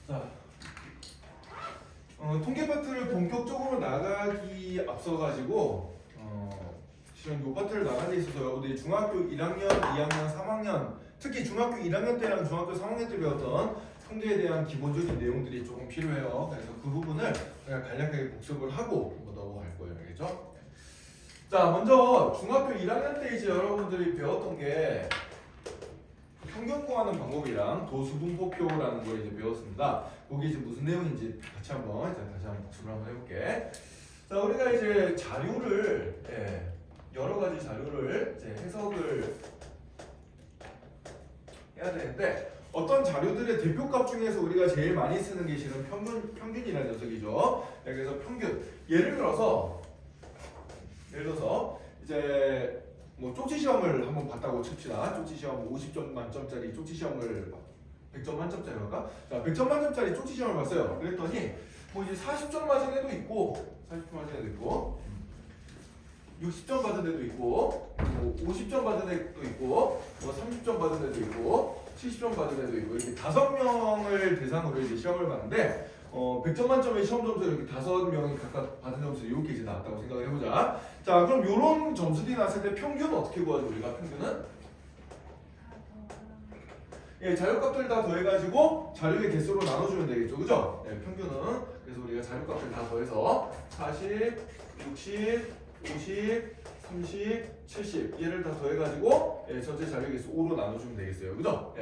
자, 통계 파트를 본격적으로 나가기 앞서가지고 지금 요 파트를 나가는 데 있어서 여러분들이 중학교 1학년, 2학년, 3학년 특히 중학교 1학년 때랑 중학교 3학년 때 배웠던 통계에 대한 기본적인 내용들이 조금 필요해요. 그래서 그 부분을 그냥 간략하게 복습을 하고 넘어갈 거예요. 알겠죠? 자, 먼저 중학교 1학년 때 이제 여러분들이 배웠던 게 평균 구하는 방법이랑 도수분포표라는 걸 이제 배웠습니다. 거기 이제 무슨 내용인지 다시 한번 복습을 한번 해볼게. 자, 우리가 이제 자료를 여러 가지 자료를 이제 해석을 해야 되는데 어떤 자료들의 대표값 중에서 우리가 제일 많이 쓰는 게 지금 평균이라는 녀석이죠. 그래서 평균. 예를 들어서 이제 뭐 쪽지 시험을 한번 봤다고 칩시다. 쪽지 시험 50점 만점짜리 쪽지 시험을 100점 만점짜리 할까? 자, 100점 만점짜리 쪽지 시험을 봤어요. 그랬더니 뭐 이제 40점 맞은 애도 있고 40점 맞은 애도 있고 60점 받은 애도 있고 뭐 50점 받은 애도 있고 뭐 30점 받은 애도 있고 70점 받은 애도 있고 이렇게 5명을 대상으로 이제 시험을 봤는데 100점 만점의 시험 점수 이렇게 5명이 각각 받은 점수 이렇게 이제 나왔다고 생각을 해보자. 자, 그럼 이런 점수들이 나왔을 때 평균은 어떻게 구하죠? 우리가 평균은? 자료값들 다 더해가지고 자료의 개수로 나눠주면 되겠죠, 그죠? 평균은 그래서 우리가 자료값을 다 더해서 40, 60, 50, 30, 70 얘를 다 더해가지고 전체 자료 개수 5로 나눠주면 되겠어요, 그죠?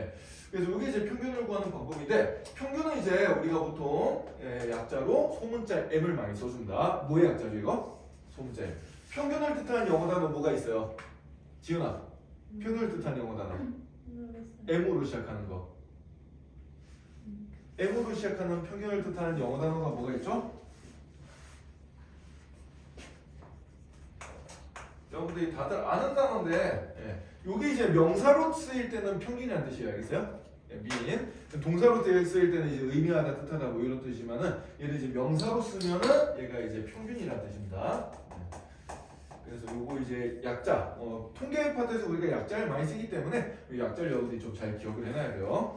그래서 이게 이제 평균을 구하는 방법인데 평균은 이제 우리가 보통 약자로 소문자 m을 많이 써준다. 뭐의 약자죠 이거? 소문자 m. 평균을 뜻하는 영어 단어 뭐가 있어요? 지은아, 평균을 뜻하는 영어 단어 m으로 시작하는 거. m으로 시작하는 평균을 뜻하는 영어 단어가 뭐가 있죠? 여러분들이 다들 아는 단어인데 요게 이제 명사로 쓰일 때는 평균이라는 뜻이에요. 알겠어요? 민. 동사로 쓰일 때는 이제 의미하다, 뜻하다 뭐 이런 뜻이지만은 얘를 이제 명사로 쓰면은 얘가 이제 평균이라는 뜻입니다. 그래서 요거 이제 약자, 통계 파트에서 우리가 약자를 많이 쓰기 때문에 이 약자를 여러분들이 좀 잘 기억을 해놔야 돼요.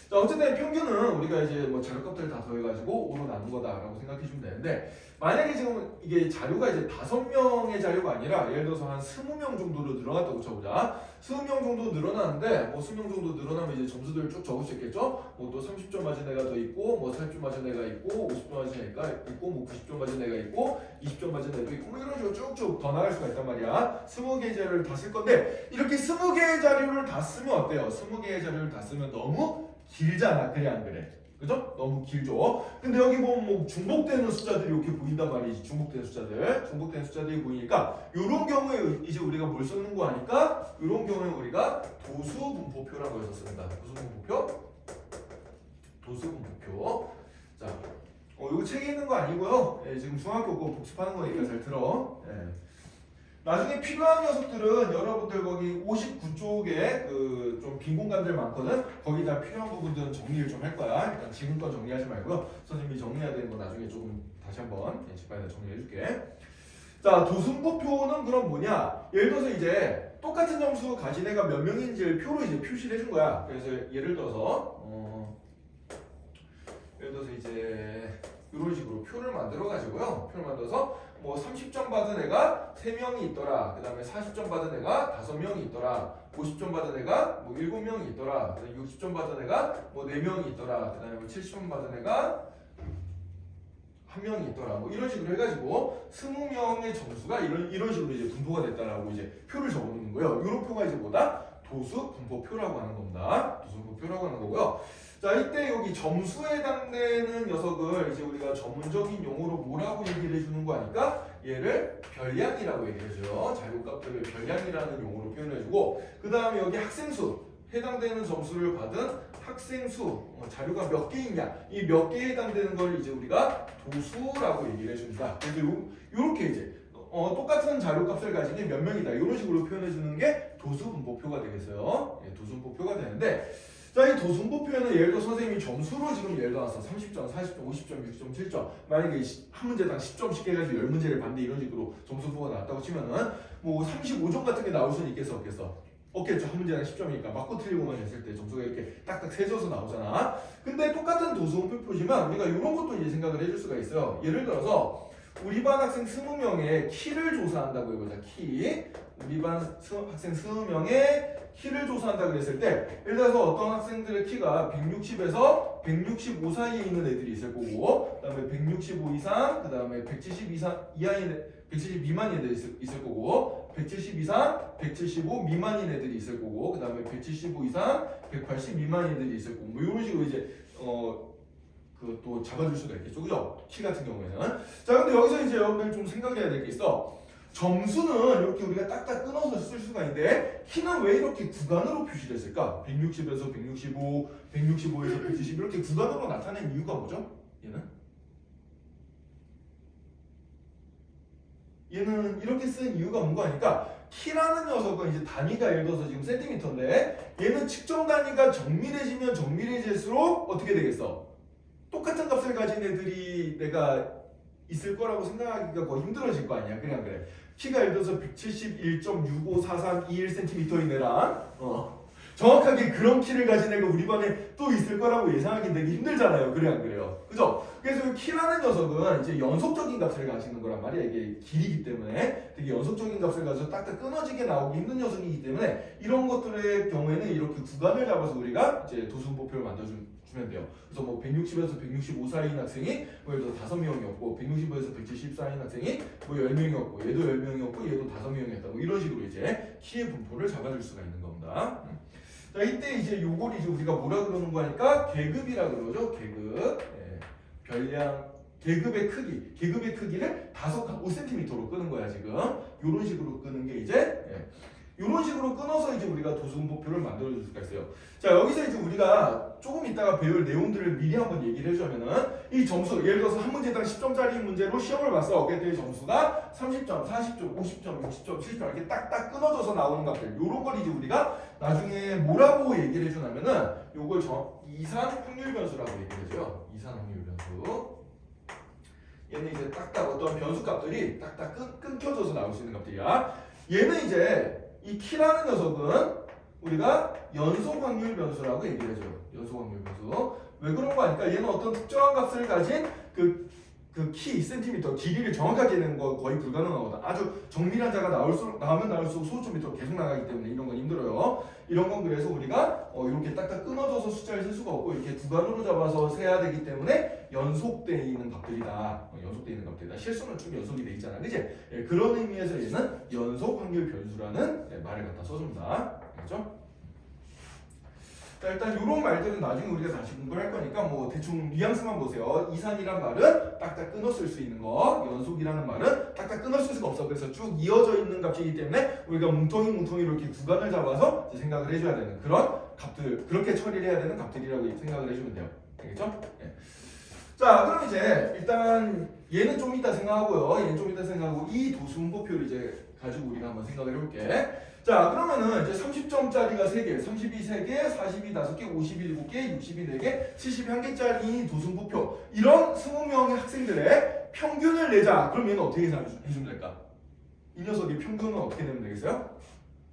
자, 어쨌든 평균은 우리가 이제 뭐 자료값들 다 더해가지고 5로 나눈 거다라고 생각해 주면 되는데 만약에 지금 이게 자료가 이제 5명의 자료가 아니라 예를 들어서 한 20명 정도로 늘어났다고 쳐보자. 20명 정도 늘어나는데 뭐 20명 정도 늘어나면 이제 점수들을 쭉 적을 수 있겠죠? 뭐 또 30점 맞은 애가 더 있고 뭐 40점 맞은 애가 있고 50점 맞은 애가 있고 뭐 90점 맞은 애가 있고 20점 맞은 애도 있고 뭐 이런 식으로 쭉쭉 더 나갈 수가 있단 말이야. 20개의 자료를 다 쓸 건데 이렇게 20개의 자료를 다 쓰면 어때요? 20개의 자료를 다 쓰면 너무 길잖아. 그래 안 그래? 그죠? 너무 길죠. 근데 여기 보면 뭐 중복되는 숫자들이 이렇게 보인단 말이지. 중복되는 숫자들이 보이니까 이런 경우에 이제 우리가 뭘 쓰는 거 하니까 이런 경우에 우리가 도수분포표라고 해서 씁니다. 도수분포표. 자, 이거 책에 있는 거 아니고요. 지금 중학교 거 복습하는 거니까 잘 들어. 나중에 필요한 녀석들은 여러분들 거기 59쪽에 그 좀 빈 공간들 많거든. 거기다 필요한 부분들은 정리를 좀 할 거야. 일단 지금 건 정리하지 말고요. 선생님이 정리해야 되는 거 나중에 조금 다시 한번 집안에다 정리해 줄게. 자, 도수분포표는 그럼 뭐냐? 예를 들어서 이제 똑같은 점수 가진 애가 몇 명인지를 표로 이제 표시를 해준 거야. 그래서 예를 들어서 이제 이런 식으로 표를 만들어 가지고요. 표를 만들어서 뭐 30점 받은 애가 3명이 있더라. 그 다음에 40점 받은 애가 5명이 있더라. 50점 받은 애가 뭐 7명이 있더라. 60점 받은 애가 뭐 4명이 있더라. 그 다음에 뭐 70점 받은 애가 1명이 있더라. 뭐 이런 식으로 해가지고 20명의 점수가 이런 식으로 이제 분포가 됐다라고 이제 표를 적어놓는 거예요. 이런 표가 이제 뭐다? 도수분포표라고 하는 겁니다. 도수분포표라고 하는 거고요. 자, 이때 여기 점수에 해당되는 녀석을 이제 우리가 전문적인 용어로 뭐라고 얘기를 해주는 거 아니까 얘를 별량이라고 얘기해줘요. 자료값들을 별량이라는 용어로 표현해주고 그 다음에 여기 학생수 해당되는 점수를 받은 학생수 자료가 몇 개 있냐 이 몇 개에 해당되는 걸 이제 우리가 도수라고 얘기를 해줍니다. 그래서 요렇게 이제 똑같은 자료값을 가진 게 몇 명이다 이런 식으로 표현해주는 게 도수분포표가 되겠어요. 도수분포표가 되는데 자, 이 도수분포표에는 예를 들어 선생님이 점수로 지금 예를 들어서 30점, 40점, 50점, 60점, 7점 만약에 한 문제당 10점씩 해가지고 10문제를 봤는데 이런 식으로 점수표가 나왔다고 치면은 뭐 35점 같은 게 나올 수는 있겠어 없겠어? 없겠죠. 한 문제당 10점이니까 맞고 틀리고만 했을 때 점수가 이렇게 딱딱 세져서 나오잖아. 근데 똑같은 도수음표표지만 우리가 이런 것도 이제 생각을 해줄 수가 있어요. 예를 들어서 우리 반 학생 20명의 키를 조사한다고 해보자. 키. 우리 반 학생 20명의 키를 조사한다 그랬을 때 예를 들어서 어떤 학생들의 키가 160에서 165 사이에 있는 애들이 있을 거고 그 다음에 165 이상 그 다음에 170 이상 이하인 170 미만인 애들이 있을 거고 170 이상 175 미만인 애들이 있을 거고 그 다음에 175 이상 180 미만인 애들이 있을 거고 뭐 이런 식으로 이제 또 잡아줄 수가 있겠죠. 그죠? 키 같은 경우에는. 자, 근데 여기서 이제 여러분들 좀 생각해야 될 게 있어. 점수는 이렇게 우리가 딱딱 끊어서 쓸 수가 있는데 키는 왜 이렇게 구간으로 표시됐을까? 160에서 165, 165에서 170 이렇게 구간으로 나타낸 이유가 뭐죠? 얘는 이렇게 쓴 이유가 뭔가 하니까 키라는 녀석은 이제 단위가 예를 들어서 지금 센티미터인데 얘는 측정 단위가 정밀해지면 정밀해질수록 어떻게 되겠어? 똑같은 값을 가진 애들이 내가 있을 거라고 생각하기가 거의 힘들어질 거 아니야. 그래 안 그래? 키가 예를 들어서 171.654321cm인 애랑 정확하게 그런 키를 가진 애가 우리 반에 또 있을 거라고 예상하기 되게 힘들잖아요. 그래 안 그래요? 그죠? 그래서 키라는 녀석은 이제 연속적인 값을 가지는 거란 말이야. 이게 길이기 때문에 되게 연속적인 값을 가져서 딱딱 끊어지게 나오기 힘든 녀석이기 때문에 이런 것들의 경우에는 이렇게 구간을 잡아서 우리가 이제 도수음표표를 만들어주면 돼요. 그래서 뭐 160에서 165 사이인 학생이 뭐 예를 들어 5명이었고 165에서 170 사이인 학생이 뭐 10명이었고 얘도 10명이었고 얘도 5명이었다. 뭐 이런 식으로 이제 키의 분포를 잡아줄 수가 있는 겁니다. 자, 이때 이제 요걸 이제 우리가 뭐라 그러는 거니까 계급이라 그러죠. 계급. 별량 계급의 크기를 5cm로 끄는 거야 지금. 요런 식으로 끄는 게 이제 이런 식으로 끊어서 이제 우리가 도수음표표를 만들어 줄 수가 있어요. 자, 여기서 이제 우리가 조금 이따가 배울 내용들을 미리 한번 얘기를 해주자면은 이 점수 예를 들어서 한 문제당 10점짜리 문제로 시험을 봤어. 그때 점수가 30점, 40점, 50점, 60점, 70점 이렇게 딱딱 끊어져서 나오는 것들 요런 걸 이제 우리가 나중에 뭐라고 얘기를 해주냐면은 요걸 이산 확률 변수라고 얘기를 해줘요. 이산 확률 변수. 얘는 이제 딱딱 어떤 변수 값들이 딱딱 끊겨져서 나올 수 있는 값들이야. 얘는 이제 이 키라는 녀석은 우리가 연속 확률 변수라고 얘기를 해줘요. 연속 확률 변수. 왜 그런 거 아니까 얘는 어떤 특정한 값을 가진 그 키, 센티미터, 길이를 정확하게 내는 거 거의 불가능하거든. 아주 정밀한 자가 나오면 나올수록 소수점 밑으로 계속 나가기 때문에 이런 건 힘들어요. 이런 건 그래서 우리가 이렇게 딱딱 끊어져서 숫자를 쓸 수가 없고 이렇게 구간으로 잡아서 세야 되기 때문에 연속되어 있는 값들이다. 연속되어 있는 값들이다. 실수는 쭉 연속이 돼 있잖아. 그치? 그런 의미에서 얘는 연속 확률 변수라는 말을 갖다 써줍니다. 알겠죠? 자, 일단 이런 말들은 나중에 우리가 다시 공부를 할 거니까 뭐 대충 뉘앙스만 보세요. 이산이란 말은 딱딱 끊어 쓸 수 있는 거, 연속이라는 말은 딱딱 끊어 쓸 수가 없어. 그래서 쭉 이어져 있는 값이기 때문에 우리가 뭉텅이로 이렇게 구간을 잡아서 이제 생각을 해줘야 되는 그런 값들, 그렇게 처리를 해야 되는 값들이라고 생각을 해주면 돼요. 알겠죠? 네. 자, 그럼 이제 일단 얘는 좀 이따 생각하고요. 얘는 좀 이따 생각하고 이 도수음표표를 이제 가지고 우리가 한번 생각을 해볼게. 자, 그러면은 이제 30점짜리가 3개, 32 3개, 42 5개, 51 7개, 62 4개, 70 1개짜리 도수음표표 이런 20명의 학생들의 평균을 내자. 그럼 얘는 어떻게 해주면 될까? 이 녀석의 평균은 어떻게 내면 되겠어요?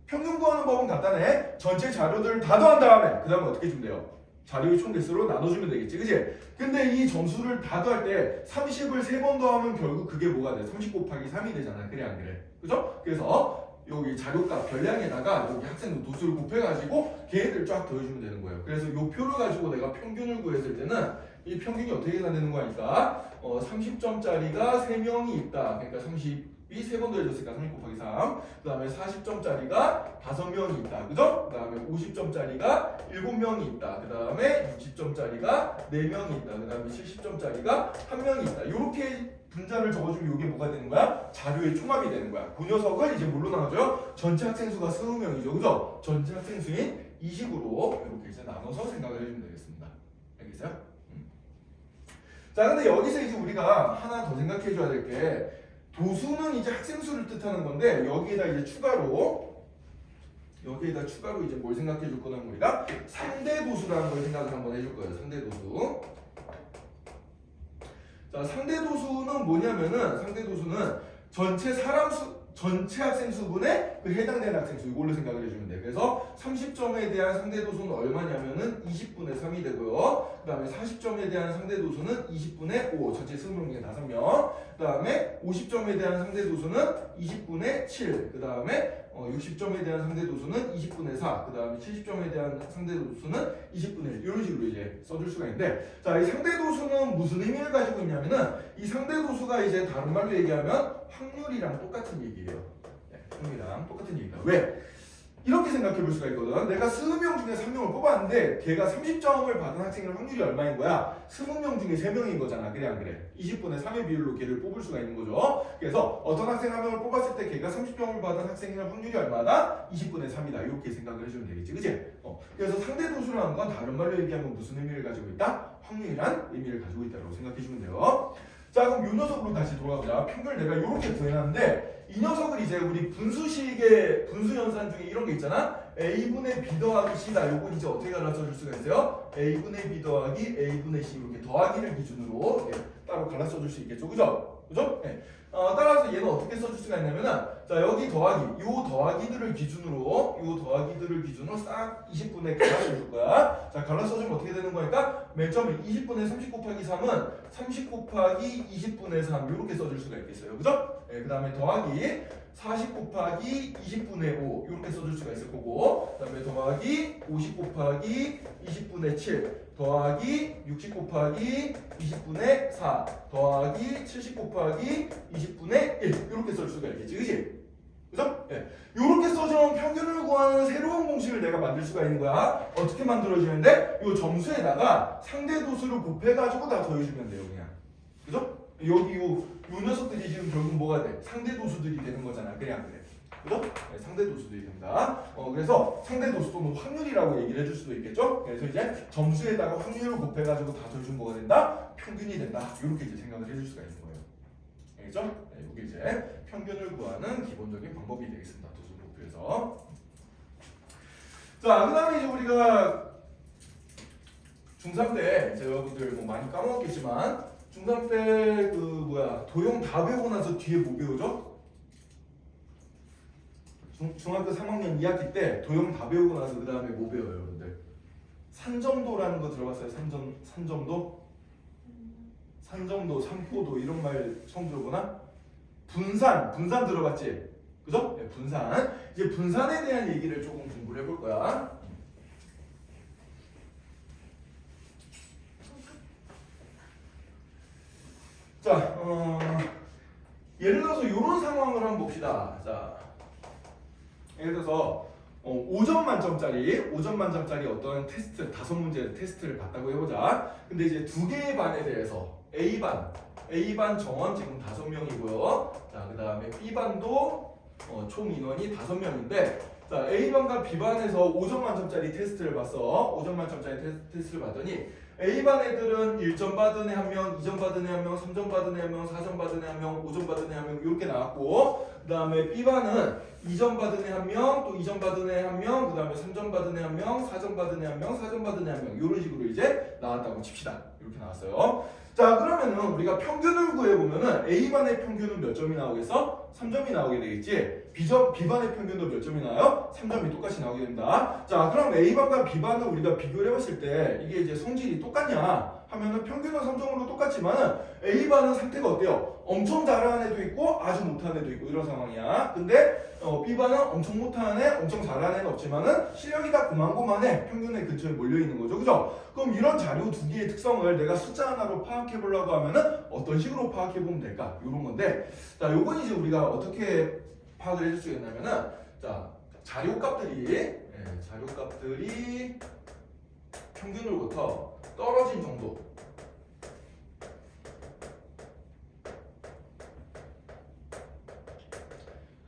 평균 구하는 법은 간단해. 전체 자료들을 다 더한 다음에 그 다음에 어떻게 해주면 돼요? 자료의 총 개수로 나눠주면 되겠지, 그치? 근데 이 점수를 다 더할 때 30을 3번 더하면 결국 그게 뭐가 돼? 30 곱하기 3이 되잖아. 그래 안 그래? 그죠? 그래서 여기 자료값 별량에다가 여기 학생 도수를 곱해가지고 걔네들 쫙 더해주면 되는 거예요. 그래서 이 표를 가지고 내가 평균을 구했을 때는 이 평균이 어떻게 계산되는 거니까 30점짜리가 3명이 있다. 그러니까 30이 3번 더해줬으니까 30 곱하기 3. 그 다음에 40점짜리가 5명이 있다. 그죠? 그 다음에 50점짜리가 7명이 있다. 그 다음에 60점짜리가 4명이 있다. 그 다음에 70점짜리가 1명이 있다. 이렇게 분자를 적어주면 이게 뭐가 되는 거야? 자료의 총합이 되는 거야. 그 녀석을 이제 뭘로 나눠줘요? 전체 학생 수가 20명이죠. 그죠? 전체 학생 수인 이 식으로 이렇게 이제 나눠서 생각을 해주면 되겠습니다. 알겠어요? 자, 근데 여기서 이제 우리가 하나 더 생각해 줘야 될 게 도수는 이제 학생 수를 뜻하는 건데 여기에다 이제 추가로 이제 뭘 생각해 줄 거냐면 우리가 상대 도수라는 걸 생각을 한번 해줄 거예요. 상대 도수. 자, 상대 도수는 뭐냐면은 상대 도수는 전체 전체 학생 수분에 그 해당되는 학생 수 이걸로 생각을 해주면 돼. 그래서 30점에 대한 상대 도수는 얼마냐면은 20분의 3이 되고요. 그 다음에 40점에 대한 상대 도수는 20분의 5, 전체 20명 중에 5명. 그 다음에 50점에 대한 상대 도수는 20분의 7. 그 다음에 60점에 대한 상대 도수는 20분의 4. 그 다음에 70점에 대한 상대 도수는 20분의 1. 이런 식으로 이제 써줄 수가 있는데, 자, 이 상대 도수는 무슨 의미를 가지고 있냐면은 이 상대 도수가 이제 다른 말로 얘기하면 확률이랑 똑같은 얘기예요. 네, 확률이랑 똑같은 얘기다. 왜? 이렇게 생각해 볼 수가 있거든. 내가 20명 중에 3명을 뽑았는데 걔가 30점을 받은 학생의 확률이 얼마인 거야? 20명 중에 3명인 거잖아. 그래 안 그래? 20분의 3의 비율로 걔를 뽑을 수가 있는 거죠. 그래서 어떤 학생 한 명을 뽑았을 때 걔가 30점을 받은 학생의 확률이 얼마다? 20분의 3이다. 이렇게 생각을 해주면 되겠지. 그치? 그래서 상대 도수라는 건 다른 말로 얘기하면 무슨 의미를 가지고 있다? 확률이란 의미를 가지고 있다고 생각해 주면 돼요. 자, 그럼 이 녀석으로 다시 돌아가보자. 평균을 내가 이렇게 구해놨는데 이 녀석을 이제 우리 분수식의 분수연산 중에 이런 게 있잖아. A분의 B 더하기 C다. 요건 이제 어떻게 갈라서줄 수가 있어요? A분의 B 더하기 A분의 C 이렇게 더하기를 기준으로 이렇게 따로 갈라서줄 수 있겠죠. 그죠? 그죠? 네. 따라서 얘는 어떻게 써줄 수가 있냐면은 자 여기 더하기 요 더하기들을 기준으로 싹 20분의 갈라서줄 거야. 자 갈라서주면 어떻게 되는 거니까 맨 처음에 20분의 30 곱하기 3은 30 곱하기 20분의 3 이렇게 써줄 수가 있겠어요. 그죠? 네, 그 다음에 더하기 40 곱하기 20분의 5 이렇게 써줄 수가 있을 거고, 그 다음에 더하기 50 곱하기 20분의 7 더하기 60 곱하기 20분의 4 더하기 70 곱하기 20분의 1 이렇게 쓸 수가 있겠지. 그치? 그죠? 네. 이렇게 써주면 평균을 구하는 새로운 공식을 내가 만들 수가 있는 거야. 어떻게 만들어지는데? 이 점수에다가 상대 도수를 곱해가지고 다 더해주면 돼요. 그냥. 그죠? 여기 요 녀석들이 지금 결국 뭐가 돼? 상대 도수들이 되는 거잖아. 그래 안 그래? 그죠? 네, 상대 도수들이 됩니다. 그래서 상대 도수 또는 확률이라고 얘기를 해줄 수도 있겠죠? 그래서 이제 점수에다가 확률을 곱해가지고 다 더해주면 뭐가 된다? 평균이 된다. 이렇게 이제 생각을 해줄 수가 있는 거예요. 알겠죠? 네, 이게 이제 평균을 구하는 기본적인 방법이 되겠습니다. 도수 목표에서. 자, 그 다음에 이제 우리가 중3 때 이제 여러분들 뭐 많이 까먹었겠지만 중3 때 도형 다 배우고 나서 뒤에 뭐 배우죠? 중학교 3학년 2학기 때 도형 다 배우고 나서 그 다음에 뭐 배워요, 여러분들? 산점도라는 거 들어봤어요? 산점도? 산점도, 산포도 이런 말 처음 들어보나? 분산 들어봤지? 그죠? 네, 분산. 이제 분산에 대한 얘기를 조금 공부를 해볼 거야. 자, 예를 들어서 이런 상황을 한번 봅시다. 자, 예를 들어서 5점 만점짜리 어떤 테스트 5문제 테스트를 봤다고 해보자. 근데 이제 두 개의 반에 대해서 A반 정원 지금 5명이고요. 자, 그 다음에 B반도 총 인원이 5명인데, 자, A반과 B반에서 5점 만점짜리 테스트를 봤어. 5점 만점짜리 테스트를 봤더니 A반 애들은 1점 받은 애 1명, 2점 받은 애 1명, 3점 받은 애 1명, 4점 받은 애 1명, 5점 받은 애 1명 이렇게 나왔고, 그 다음에 B반은 2점 받은 애 1명, 또 2점 받은 애 1명, 그 다음에 3점 받은 애 1명, 4점 받은 애 1명, 4점 받은 애 1명 이런 식으로 이제 나왔다고 칩시다. 이렇게 나왔어요. 자, 그러면은 우리가 평균을 구해보면은 A반의 평균은 몇 점이 나오겠어? 3점이 나오게 되겠지. B반의 평균도 몇 점이 나와요? 3점이 똑같이 나오게 된다. 자, 그럼 A반과 B반을 우리가 비교를 해봤을 때 이게 이제 성질이 똑같냐 하면은 평균은 3점으로 똑같지만은 A반은 상태가 어때요? 엄청 잘하는 애도 있고 아주 못하는 애도 있고 이런 상황이야. 근데 B반은 엄청 못하는 애, 엄청 잘하는 애는 없지만은 실력이 다 고만고만해. 평균의 근처에 몰려있는 거죠. 그죠? 그럼 이런 자료 두 개의 특성을 내가 숫자 하나로 파악해 보려고 하면은 어떤 식으로 파악해 보면 될까? 이런 건데, 자, 요건 이제 우리가 어떻게 파악을 해줄 수 있냐면은, 자, 자료값들이 평균으로부터 떨어진 정도.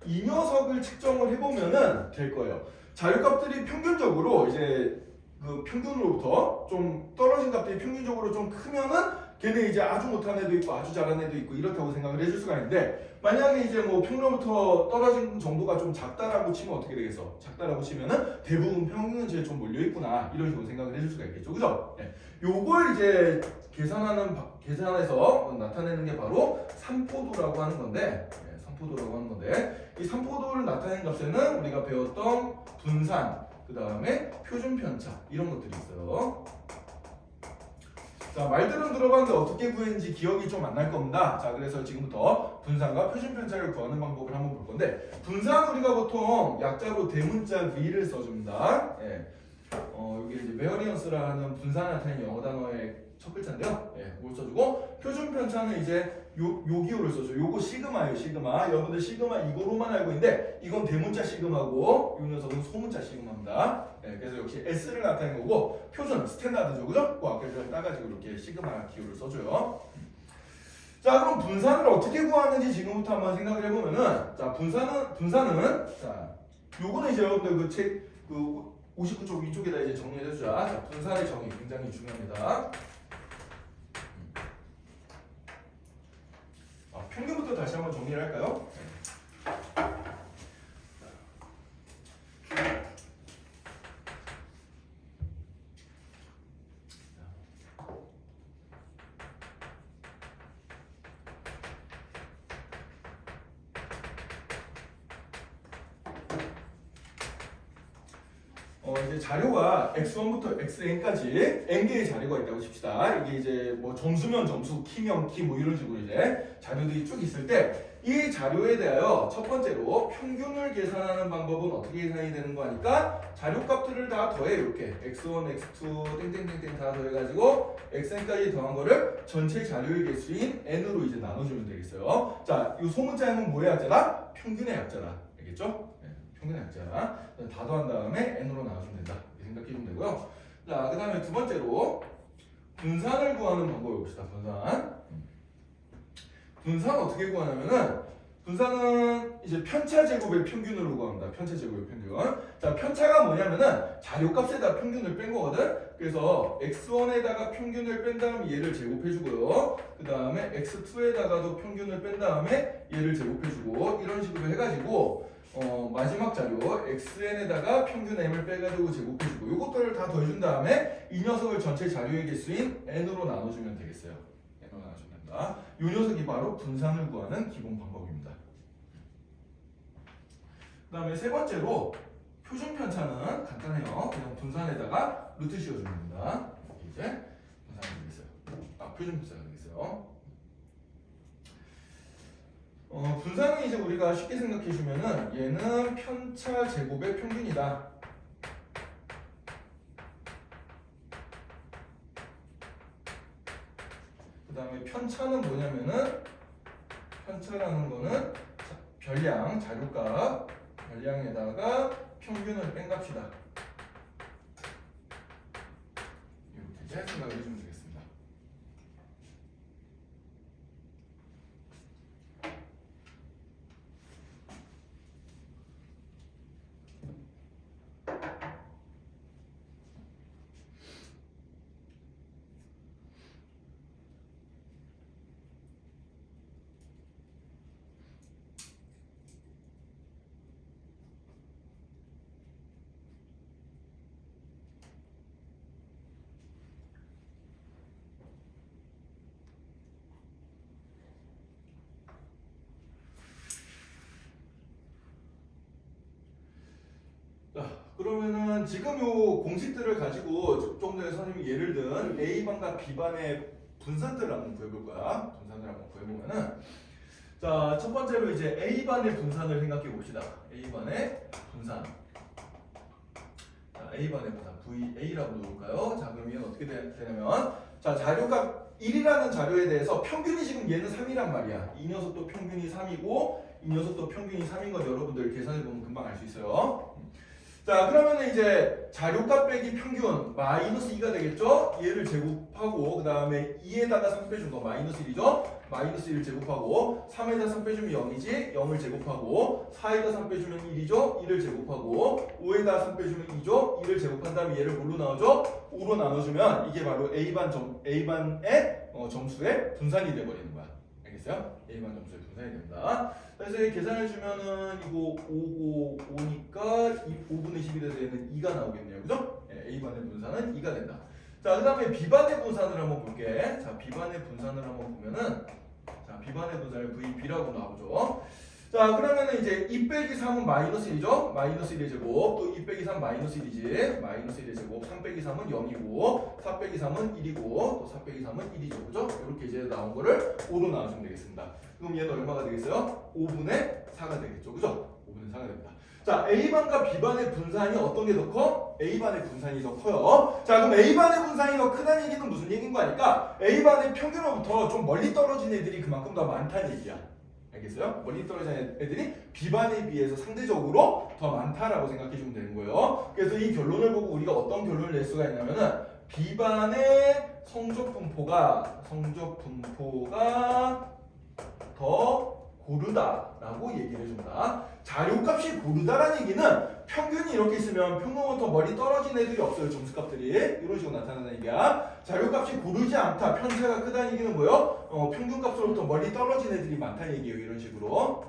이 녀석을 측정을 해보면은 될 거예요. 자료값들이 평균적으로 이제 그 평균으로부터 좀 떨어진 값들이 평균적으로 좀 크면은 걔네 이제 아주 못하는 애도 있고 아주 잘하는 애도 있고 이렇다고 생각을 해줄 수가 있는데, 만약에 이제 뭐 평균으로부터 떨어진 정도가 좀 작다라고 치면 어떻게 되겠어? 작다라고 치면은 대부분 평균치에 좀 몰려있구나 이런 식으로 생각을 해줄 수가 있겠죠. 그죠? 네. 요걸 이제 계산해서 나타내는 게 바로 산포도라고 하는 건데, 3포도라고 하는 건데 이 3포도를 나타낸 값에는 우리가 배웠던 분산, 그 다음에 표준 편차 이런 것들이 있어요. 자, 말들은 들어봤는데 어떻게 구했는지 기억이 좀 안 날 겁니다. 자, 그래서 지금부터 분산과 표준 편차를 구하는 방법을 한번 볼 건데 분산 우리가 보통 약자로 대문자 V를 써줍니다. 예. 여기 이제 베어리언스라는 분산을 나타내는 영어 단어의 첫 글자인데요. 예, 그걸 써주고 표준 편차는 이제 요 기호를 써줘. 요거 시그마예요, 시그마. 여러분들 시그마 이거로만 알고 있는데 이건 대문자 시그마고 이 녀석은 소문자 시그마입니다. 예, 그래서 역시 S를 나타내는 거고 표준 스탠다드죠, 그죠? 그 아까 따가지고 이렇게 시그마 기호를 써줘요. 자, 그럼 분산을 어떻게 구하는지 지금부터 한번 생각을 해보면은 자, 분산은 자, 요거는 이제 여러분들 그 책 그 59쪽 위쪽에다 이제 정리를 해주자. 자, 분산의 정의 굉장히 중요합니다. 평균부터 다시 한번 정리를 할까요? 이제 자료가 x1부터 xn까지 n개의 자료가 있다고 칩시다. 이게 이제 뭐 점수면 점수, 키면 키 뭐 이런 식으로 이제 자료들이 쭉 있을 때 이 자료에 대하여 첫 번째로 평균을 계산하는 방법은 어떻게 계산이 되는 거 하니까 자료값들을 다 더해 이렇게 x1, x2 땡땡땡땡 다 더해가지고 xn까지 더한 거를 전체 자료의 개수인 n으로 이제 나눠주면 되겠어요. 자, 이 소문자는 뭐의 약자다? 평균의 약자다. 알겠죠? 평균의 약자 다 더한 다음에 n으로 나눠주면 된다 이렇게 생각해주면 되고요. 자, 그 다음에 두 번째로 분산을 구하는 방법을 봅시다. 분산 어떻게 구하냐면은 분산은 이제 편차 제곱의 평균으로 구합니다. 편차 제곱의 평균. 자, 편차가 뭐냐면은 자료값에다 평균을 뺀 거거든. 그래서 x1에다가 평균을 뺀 다음에 얘를 제곱해주고요. 그 다음에 x2에다가도 평균을 뺀 다음에 얘를 제곱해주고 이런 식으로 해가지고 마지막 자료 xn에다가 평균 m을 빼가지고 제곱해주고 이것들을 다 더해준 다음에 이 녀석을 전체 자료의 개수인 n으로 나눠주면 되겠어요. n으로 나눠주면 된다. 이 녀석이 바로 분산을 구하는 기본 방법입니다. 그 다음에 세 번째로 표준 편차는 간단해요. 그냥 분산에다가 루트 씌워주면 됩니다. 이렇게 이제 분산이 되겠어요. 표준 편차가 되겠어요. 분산은 이제 우리가 쉽게 생각해주면은 얘는 편차 제곱의 평균이다. 그 다음에 편차는 뭐냐면은 편차라는 거는 별량, 자료값, 별량에다가 평균을 뺀 값이다. 이렇게 이제 생각을 해주면 되겠습니다. 그러면은 지금 요 공식들을 가지고 좀 전에 선생님이 예를 든 A반과 B반의 분산들을 한번 구해볼 거야. 분산을 한번 구해보면은 자, 첫 번째로 이제 A반의 분산을 생각해 봅시다. A반의 분산. 자, A반의 분산 VA라고 놓을까요? 자, 그럼 얘는 어떻게 되냐면 자, 자료값 1이라는 자료에 대해서 평균이 지금 얘는 3이란 말이야. 이 녀석도 평균이 3이고 이 녀석도 평균이 3인 건 여러분들 계산해 보면 금방 알 수 있어요. 자, 그러면 이제 자료값 빼기 평균 마이너스 2가 되겠죠? 얘를 제곱하고 그 다음에 2에다가 3 빼준 거 마이너스 1이죠? 마이너스 1을 제곱하고 3에다 3 빼주면 0이지? 0을 제곱하고 4에다 3 빼주면 1이죠? 1을 제곱하고 5에다 3 빼주면 2죠? 1을 제곱한 다음에 얘를 뭘로 나누죠? 5로 나눠주면 이게 바로 A반의 점수의 분산이 돼버리는 거야. 알겠어요? A반 점수의 분산이 됩니다. 그래서 계산해주면은 이거 5니까 5분의 10이 돼서 얘는 2가 나오겠네요. 그죠? 네, A반의 분산은 2가 된다. 자, 그 다음에 B반의 분산을 한번 볼게. 자, B반의 분산을 한번 보면은 자, B반의 분산을 VB라고 나오죠. 자, 그러면은 이제 2 빼기 3은 마이너스 1이죠? 마이너스 1의 제곱. 또 2 빼기 3 마이너스 1이지. 마이너스 1의 제곱. 3 빼기 3은 0이고, 4 빼기 3은 1이고, 또 4 빼기 3은 1이죠. 그죠? 이렇게 이제 나온 거를 5로 나와주면 되겠습니다. 그럼 얘는 얼마가 되겠어요? 5분의 4가 되겠죠. 그죠? 5분의 4가 됩니다. 자, A반과 B반의 분산이 어떤 게 더 커? A반의 분산이 더 커요. 자, 그럼 A반의 분산이 더 크다는 얘기는 무슨 얘기인 거 아닐까? A반의 평균으로부터 좀 멀리 떨어진 애들이 그만큼 더 많다는 얘기야. 알겠어요? 멀리 떨어진 애들이 B반에 비해서 상대적으로 더 많다라고 생각해 주면 되는 거예요. 그래서 이 결론을 보고 우리가 어떤 결론을 낼 수가 있냐면은 B반의 성적 분포가 더 고르다라고 얘기를 해준다. 자료값이 고르다라는 얘기는 평균이 이렇게 있으면 평균보다 멀리 떨어진 애들이 없어요. 점수값들이 이런 식으로 나타나는 얘기야. 자료값이 고르지 않다. 편차가 크다는 얘기는 뭐예요? 평균값으로부터 멀리 떨어진 애들이 많다는 얘기예요. 이런 식으로.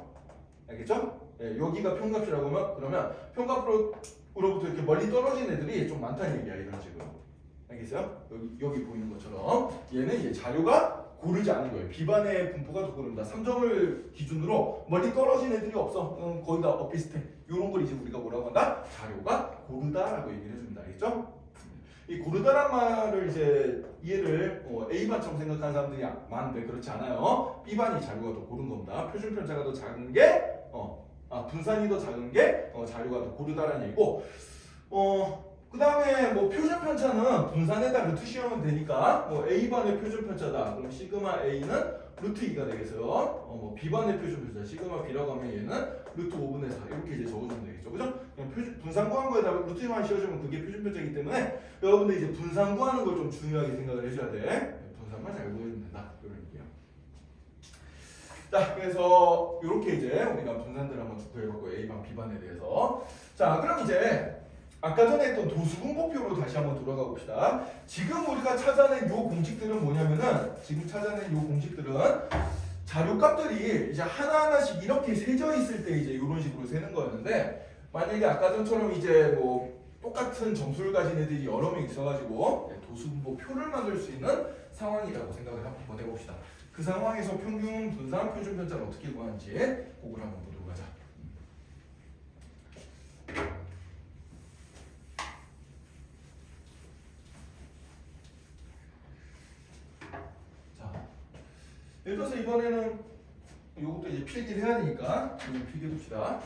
알겠죠? 예, 여기가 평균값이라고 하면 그러면 평균값으로부터 이렇게 멀리 떨어진 애들이 좀 많다는 얘기야. 이런 식으로. 알겠어요? 여기 보이는 것처럼 얘는 이제 자료가 고르지 않은 거예요. B반의 분포가 더 고릅니다. 3점을 기준으로 멀리 떨어진 애들이 없어. 거의 다 비슷해. 이런 걸 이제 우리가 뭐라고 한다? 자료가 고르다라고 얘기를 해줍니다. 알겠죠? 이 고르다란 말을 이제 이해를 A반처럼 생각하는 사람들이 많은데 그렇지 않아요. B반이 자료가 더 고른 겁니다. 표준 편차가 더 작은 게 분산이 더 작은 게 자료가 더 고르다라는 얘기고 그 다음에 뭐 표준 편차는 분산에다 루트 씌우면 되니까 A반의 표준 편차다. 그럼 시그마 A는 루트 2가 되겠어요. B반의 표준 편차 시그마 B라고 하면 얘는 루트 5분의 4 이렇게 이제 적어주면 되겠죠. 그죠? 그냥 분산 구한 거에다 루트만 씌워주면 그게 표준 편차이기 때문에 여러분들 이제 분산 구하는 걸 좀 중요하게 생각을 해줘야 돼. 분산만 잘 구해주면 된다. 이런 얘기예요. 자, 그래서 이렇게 이제 우리가 분산들 한번 쭉 구해봤고 A반, B반에 대해서. 자, 그럼 이제 아까 전에 했던 도수분포표로 다시 한번 돌아가 봅시다. 지금 우리가 찾아낸 요 공식들은 뭐냐면은 자료값들이 이제 하나하나씩 이렇게 세져 있을 때 이제 이런 식으로 세는 거였는데 만약에 아까 전처럼 이제 뭐 똑같은 점수를 가진 애들이 여러 명 있어가지고 도수분포표를 만들 수 있는 상황이라고 생각을 한번 해봅시다. 그 상황에서 평균, 분산, 표준 편차를 어떻게 구하는지 그걸 한번 보도록 하자. 예를 들어서 이번에는 이것도 이제 필기를 해야 되니까 필기해 둡시다.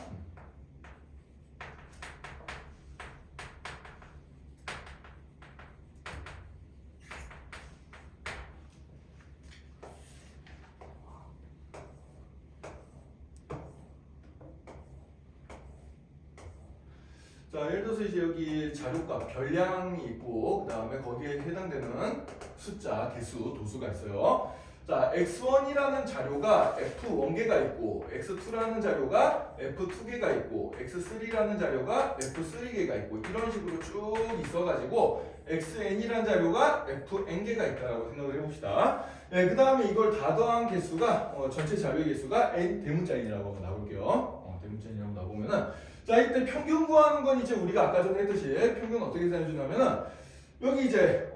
자, 예를 들어서 이제 여기 자료값 별량이 있고 그 다음에 거기에 해당되는 숫자, 개수, 도수가 있어요. 자, x1이라는 자료가 f1개가 있고 x2라는 자료가 f2개가 있고 x3라는 자료가 f3개가 있고 이런 식으로 쭉 있어가지고 xn이라는 자료가 fn개가 있다고 생각을 해봅시다. 네, 그 다음에 이걸 다 더한 개수가 전체 자료의 개수가 n 대문자 n이라고 한번 나올게요. 대문자 n이라고 나오면은 자, 이때 평균 구하는 건 이제 우리가 아까 전에 했듯이 평균 어떻게 생각해주냐면은 여기 이제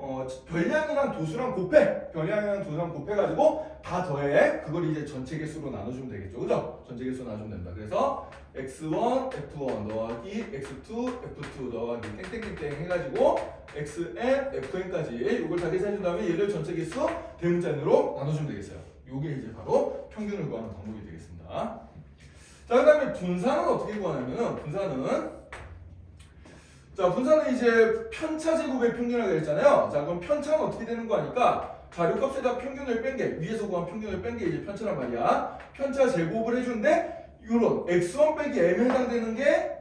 별량이랑 도수랑 곱해가지고 다 더해. 그걸 이제 전체 개수로 나눠주면 되겠죠. 그죠? 전체 개수로 나눠주면 됩니다. 그래서 x1, f1 더하기 x2, f2 더하기 땡땡땡땡 해가지고 xn, fn까지 이걸 다 계산해준 다음에 얘를 전체 개수 대문자 n으로 나눠주면 되겠어요. 이게 이제 바로 평균을 구하는 방법이 되겠습니다. 자, 그 다음에 분산은 어떻게 구하냐면은 분산은 이제 편차 제곱의 평균이라고 했잖아요. 자, 그럼 편차는 어떻게 되는 거 아니까 자료값에다 평균을 뺀 게 위에서 구한 평균을 뺀 게 이제 편차란 말이야. 편차 제곱을 해주는데 이런 x1 빼기 m에 해당되는 게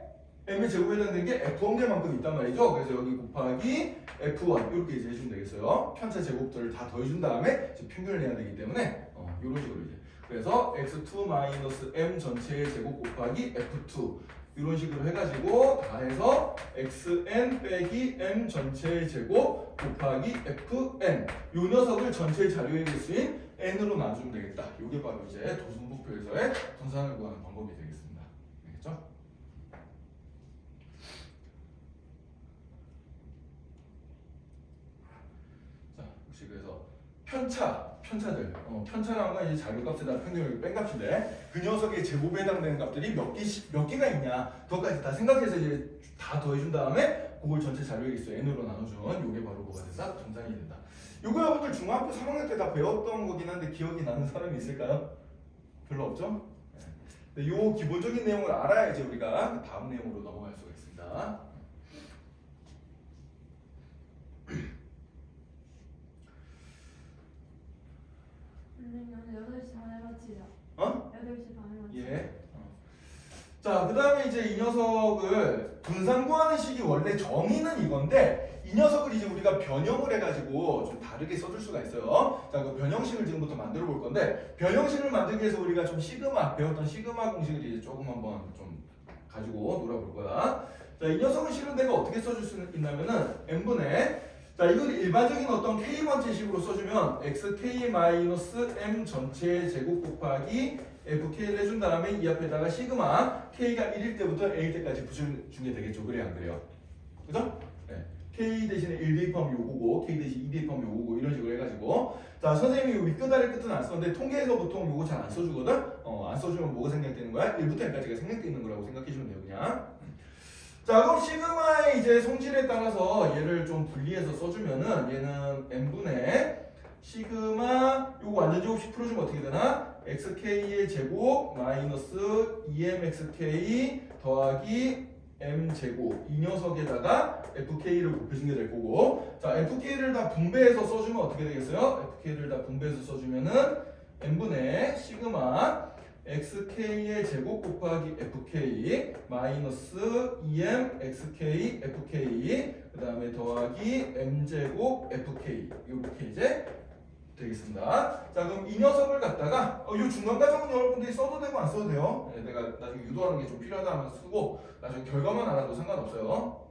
m의 제곱에 해당되는 게 f1개만큼 있단 말이죠. 그래서 여기 곱하기 f1 이렇게 이제 해주면 되겠어요. 편차 제곱들을 다 더해준 다음에 이제 평균을 내야 되기 때문에 이런 식으로 이제 그래서 x2-m 전체의 제곱 곱하기 f2 이런 식으로 해가지고 다 해서 xn 빼기 m 전체의 제곱 곱하기 fn 요 녀석을 전체 자료의 개수인 n으로 나눠주면 되겠다. 이게 바로 이제 도수분포표에서의 분산을 구하는 방법이 되겠습니다. 알겠죠? 자, 혹시 그래서 편차 편차들. 편차라는 건 이제 자료값에다 평균을 뺀 값인데 그 녀석의 제곱에 해당되는 값들이 몇 개가 있냐 그것까지 다 생각해서 이제 다 더해준 다음에 그걸 전체 자료의 개수 n으로 나눠준 요게 바로 뭐가 된다? 정산이 된다. 요거 여러분들 중학교 3학년 때 다 배웠던 거긴 한데 기억이 나는 사람이 있을까요? 별로 없죠? 네. 요 기본적인 내용을 알아야지 우리가 다음 내용으로 넘어갈 수가 있습니다. 선생님 오늘 8시 반에 마치자. 어? 8시 반에 마치자. 예. 자, 그 다음에 이제 이 녀석을 분산구하는 식이 원래 정의는 이건데 이 녀석을 이제 우리가 변형을 해가지고 좀 다르게 써줄 수가 있어요. 자, 그 변형식을 지금부터 만들어 볼 건데 변형식을 만들기 위해서 우리가 좀 시그마 배웠던 시그마 공식을 이제 조금 한번 좀 가지고 놀아볼 거야. 자, 이 녀석은 실은 내가 어떻게 써줄 수 있냐면은 n분의 자, 이걸 일반적인 어떤 k번째식으로 써주면 xk-m 전체 제곱 곱하기 fk를 해준 다음에 이 앞에다가 시그마 k가 1일 때부터 n일 때까지 붙여준 게 되겠죠. 그래야 안 그래요? 그죠? 네. k 대신에 1 대입하면 요거고 k 대신 2 대입하면 요거고 이런 식으로 해가지고 자 선생님이 요 윗끝 아래 끝은 안 썼는데 통계에서 보통 요거 잘 안 써주거든? 안 써주면 뭐가 생략되는 거야? 1부터 n까지가 생략되어 있는 거라고 생각해주면 돼요 그냥. 자 그럼 시그마의 이제 성질에 따라서 얘를 좀 분리해서 써주면은 얘는 n분의 시그마 요거 완전 제곱식 풀어주면 어떻게 되나? xk의 제곱 마이너스 2mxk 더하기 m제곱 이 녀석에다가 fk를 곱해준 게 될 거고 자 fk를 다 분배해서 써주면 어떻게 되겠어요? fk를 다 분배해서 써주면은 n분의 시그마 xk의 제곱 곱하기 fk 마이너스 2m xk fk 그 다음에 더하기 m제곱 fk 이렇게 이제 되겠습니다. 자 그럼 이 녀석을 갖다가 이 중간 과정은 여러분들이 써도 되고 안 써도 돼요. 네, 내가 나중에 유도하는 게 좀 필요하다 하면 쓰고 나중에 결과만 알아도 상관없어요.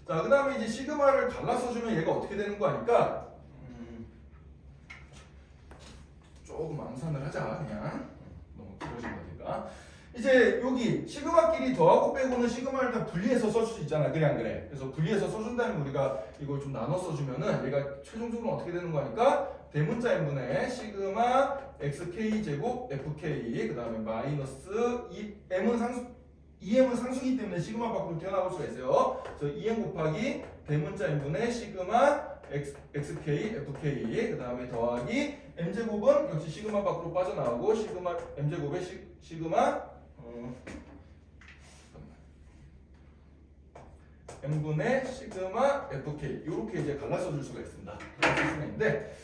자 그 다음에 이제 시그마를 갈라 써주면 얘가 어떻게 되는 거 아니까 조금 암산을 하자 그냥 너무 길어진 거니까 이제 여기 시그마끼리 더하고 빼고는 시그마를 다 분리해서 써줄 수 있잖아 그래 안 그래? 그래서 분리해서 써준다면 우리가 이걸 좀 나눠 써주면은 얘가 최종적으로 어떻게 되는 거니까 대문자 n분의 시그마 xk 제곱 fk 그 다음에 마이너스 m은 상수 2m은 상수기 때문에 시그마 밖으로 튀어나올 수가 있어요. 그래서 2m 곱하기 대문자 n분의 시그마 xk fk 그 다음에 더하기 m제곱은 역시 시그마 밖으로 빠져나오고 시그마 m제곱의 시그마 m분의 시그마 fk 이렇게 이제 갈라서 줄 수가 있습니다. 이렇게 쓸 수가 있는데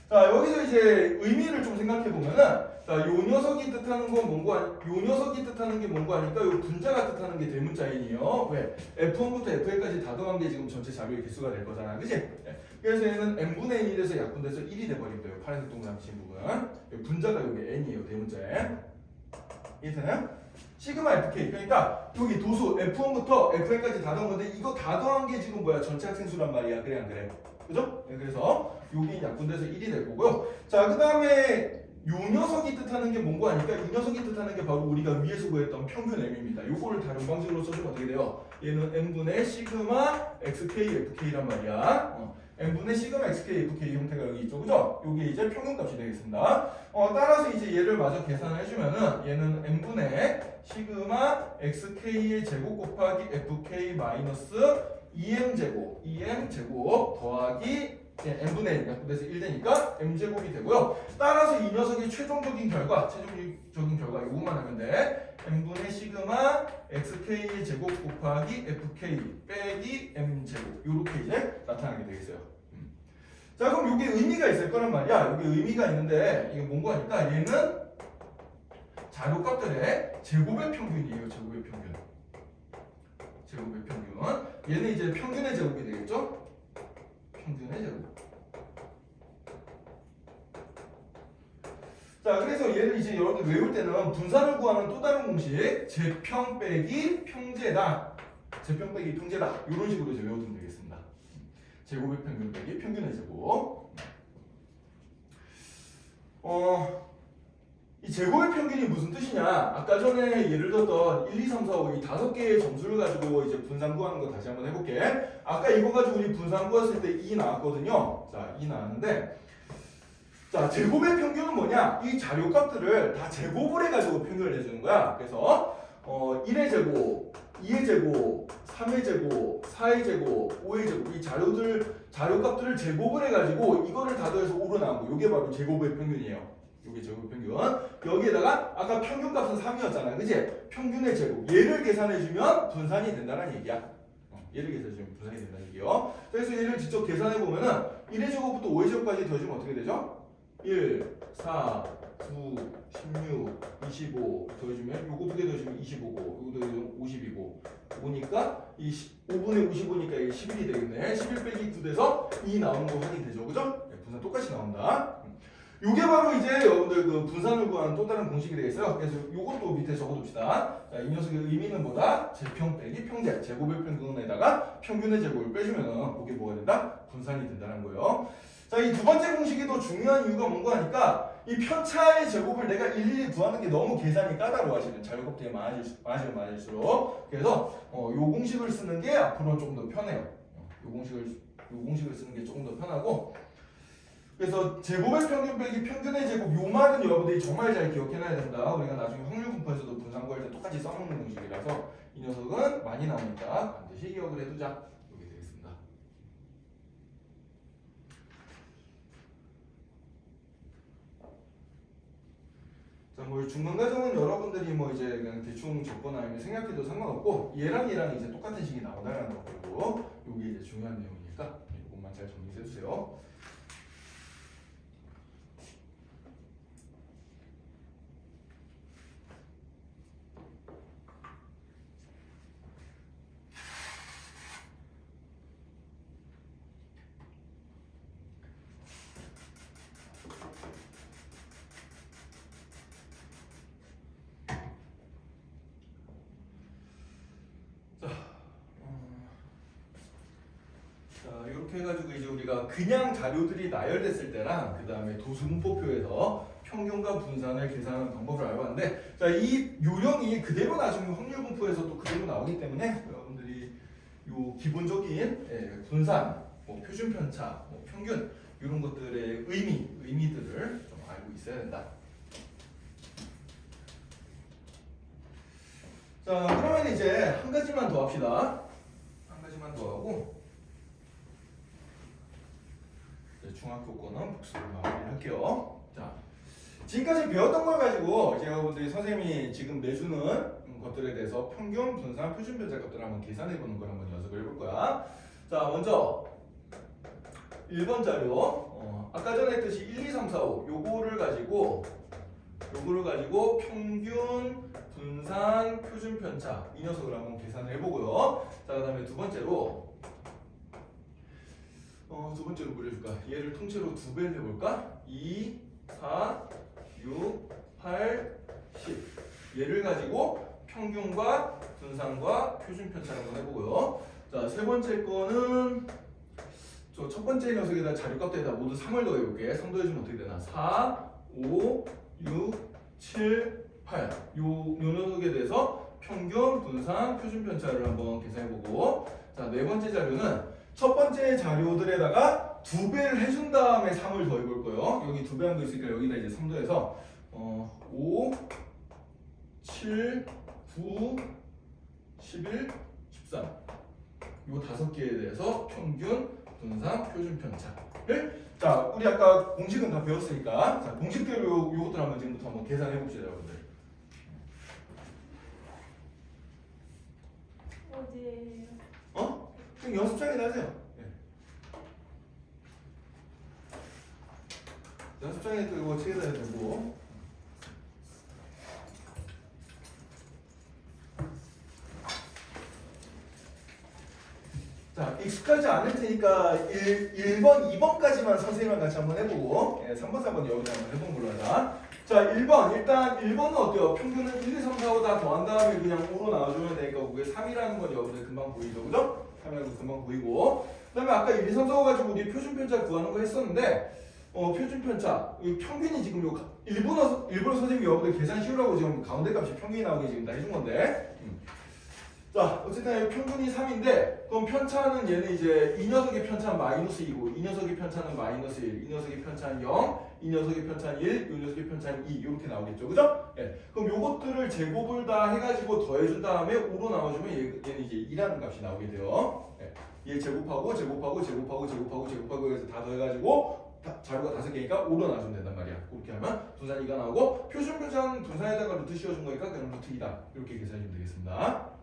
자 여기서 이제 의미를 좀 생각해 보면은 자 요 녀석이 뜻하는 건 뭔고 요 녀석이 뜻하는 게 뭔고 하니까 요 분자가 뜻하는 게 대문자 n이에요. 왜? f1부터 fn까지 다 더한 게 지금 전체 자료의 개수가 될 거잖아, 그지? 네. 그래서 얘는 n분의 n이 돼서 약분돼서 1이 돼버린 거예요. 파란색 동그라미 친 부분. 분자가 여기 n이에요, 대문자 n. 이해되나요? 시그마 fk 그러니까 여기 도수 f1부터 fn까지 다 더한 건데 이거 다 더한 게 지금 뭐야? 전체 학생 수란 말이야, 그래 안 그래? 그죠? 네, 그래서 여기 약분돼서 1이 될 거고요. 자, 그 다음에 요 녀석이 뜻하는 게 뭔고 하니까 이 녀석이 뜻하는 게 바로 우리가 위에서 구했던 평균 m입니다. 요거를 다른 방식으로 써주면 어떻게 돼요? 얘는 n분의 시그마 xk fk란 말이야. n분의 시그마 xk fk 형태가 여기 있죠, 그죠? 요게 이제 평균값이 되겠습니다. 따라서 이제 얘를 마저 계산을 해주면은 얘는 n분의 시그마 xk의 제곱 곱하기 fk 마이너스 2m 제곱 더하기 n분의 1 약분돼서 1 되니까 m제곱이 되고요. 따라서 이 녀석의 최종적인 결과 이것만 하면 돼. n분의 시그마 xk의 제곱 곱하기 fk 빼기 m제곱 이렇게 이제 나타나게 되겠어요. 자 그럼 이게 의미가 있을 거란 말이야. 이게 의미가 있는데 이게 뭔고 하니까 얘는 자료값들의 제곱의 평균이에요. 제곱의 평균. 얘는 이제 평균의 제곱이 되겠죠? 평균의 제곱. 자, 그래서 얘를 이제 여러분들 외울 때는 분산을 구하는 또 다른 공식 제평 빼기 평제다. 제평 빼기 평제다. 이런 식으로 이제 외워두면 되겠습니다. 제곱의 평균 빼기 평균의 제곱. 이 제곱의 평균이 무슨 뜻이냐? 아까 전에 예를 들었던 1, 2, 3, 4, 5 이 5개의 점수를 가지고 이제 분산 구하는 거 다시 한번 해볼게. 아까 이거 가지고 우리 분산 구했을 때 2 나왔거든요. 자, 2 나왔는데 자, 제곱의 평균은 뭐냐? 이 자료값들을 다 제곱을 해가지고 평균을 내주는 거야. 그래서 1의 제곱, 2의 제곱, 3의 제곱, 4의 제곱, 5의 제곱 이 자료값들을 제곱을 해가지고 이거를 다 더해서 5로 나온 거. 이게 바로 제곱의 평균이에요. 이게 제곱 평균. 여기에다가 아까 평균값은 3이었잖아, 그치? 평균의 제곱. 얘를 계산해주면 분산이 된다는 얘기야. 얘를 계산해주면 분산이 된다는 얘기요. 그래서 얘를 직접 계산해보면은 1의 제곱부터 5의 제곱까지 더해주면 어떻게 되죠? 1, 4, 9, 16, 25 더해주면 요거 두 개 더해주면 25고 요거 더해주면 50이고 5니까 5분의 55니까 이게 11이 되겠네. 11 빼기 9 돼서 2 나오는 거 확인되죠, 그죠? 네, 분산 똑같이 나온다. 요게 바로 이제 여러분들 그 분산을 구하는 또 다른 공식이 되겠어요. 그래서 요것도 밑에 적어둡시다. 자, 이 녀석의 의미는 뭐다? 제평 빼기 평제. 제곱의 평균에다가 평균의 제곱을 빼주면은 그게 뭐가 된다? 분산이 된다는 거예요. 자, 이 두 번째 공식이 더 중요한 이유가 뭔가 하니까 이 편차의 제곱을 내가 일일이 구하는 게 너무 계산이 까다로워지는 자료값들이 많아질수록 그래서 요 공식을 쓰는 게 앞으로는 조금 더 편해요. 요 공식을 쓰는 게 조금 더 편하고 그래서 제곱의 평균 빼기 평균의 제곱 요 말은 여러분들이 정말 잘 기억해놔야 된다. 우리가 나중에 확률 분포에서도 분산 구할 때 똑같이 써먹는 공식이라서 이 녀석은 많이 나오니까 반드시 기억을 해두자. 이게 되겠습니다. 자, 뭐 중간 과정은 여러분들이 뭐 이제 그냥 대충 적거나 아니면 생각해도 상관없고 얘랑 이제 똑같은 식이 나온다는 거고 이게 이제 중요한 내용이니까 이것만 잘 정리해 주세요. 자, 이렇게 해가지고 이제 우리가 그냥 자료들이 나열됐을 때랑 그 다음에 도수분포표에서 평균과 분산을 계산하는 방법을 알아봤는데, 자, 이 요령이 그대로 나중에 확률 분포에서 또 그대로 나오기 때문에 여러분들이 요 기본적인 분산, 뭐 표준 편차, 뭐 평균 이런 것들의 의미들을 좀 알고 있어야 된다. 자, 그러면 이제 한 가지만 더 합시다. 한 가지만 더 하고 중학교 거는 복습을 마무리할게요. 자, 지금까지 배웠던 걸 가지고 이제 여러분들이 선생님이 지금 내주는 것들에 대해서 평균, 분산, 표준 편차 값들을 한번 계산해보는 걸 한번 연습을 해볼 거야. 자, 먼저 1번 자료. 아까 전에 했듯이 1, 2, 3, 4, 5 요거를 가지고 평균, 분산, 표준 편차 이 녀석을 한번 계산을 해보고요. 자, 그 다음에 두 번째로 뭐 해줄까? 얘를 통째로 두 배를 해볼까? 2, 4, 6, 8, 10 얘를 가지고 평균과 분산과 표준 편차를 한번 해보고요. 자, 세 번째 거는 저 첫 번째 녀석에다 자료값에다 모두 3을 더해볼게. 3 더해주면 어떻게 되나? 4, 5, 6, 7, 8 요 녀석에 대해서 평균, 분산, 표준 편차를 한번 계산해보고, 자, 네 번째 자료는 첫 번째 자료들에다가 두 배를 해준 다음에 3을 더해볼 거예요. 여기 두 배 한 거 있으니까 여기다 이제 3 더해서 5, 7, 9, 11, 13 요 다섯 개에 대해서 평균, 분산, 표준 편차를 자, 우리 아까 공식은 다 배웠으니까 자, 공식대로 요것들 한번 지금부터 한번 계산해 봅시다, 여러분들. 어디에요? 그럼 연습장에 하세요. 네. 연습장에 또 이거 책에다 해두고. 자, 익숙하지 않을 테니까 1번, 2번까지만 선생님이랑 같이 한번 해보고 3번, 4번 여기다 한번 해본 걸로 하자. 자, 1번. 일단 1번은 어때요? 평균은 1, 2, 3, 4, 5 다 더한 다음에 그냥 5로 나와주면 되니까 그게 3이라는 건 여러분들 금방 보이죠? 그죠? 3이라는 건 금방 보이고, 그 다음에 아까 1, 2, 3, 4, 5 가지고 우리 표준 편차 구하는 거 했었는데 표준 편차, 이 평균이 지금 요 일본어 선생님이 여러분들 계산 쉬우라고 지금 가운데 값이 평균이 나오게 지금 다 해준 건데 자, 어쨌든 평균이 3인데 그럼 편차는 얘는 이제 이 녀석의 편차는 마이너스 2고 이 녀석의 편차는 마이너스 1, 이 녀석의 편차는 0, 이 녀석의 편차는 1, 이 녀석의 편차는 2 이렇게 나오겠죠, 그죠? 예. 그럼 요것들을 제곱을 다 해가지고 더해준 다음에 5로 나눠주면 얘는 이제 2라는 값이 나오게 돼요. 예. 얘 제곱하고 해서 다 더해가지고 자료가 5개니까 5로 나눠주면 된단 말이야. 그렇게 하면 분산 2가 나오고 표준 분산 분산에다가 루트 씌워준 거니까 그럼 루트 2다 이렇게 계산하시면 되겠습니다.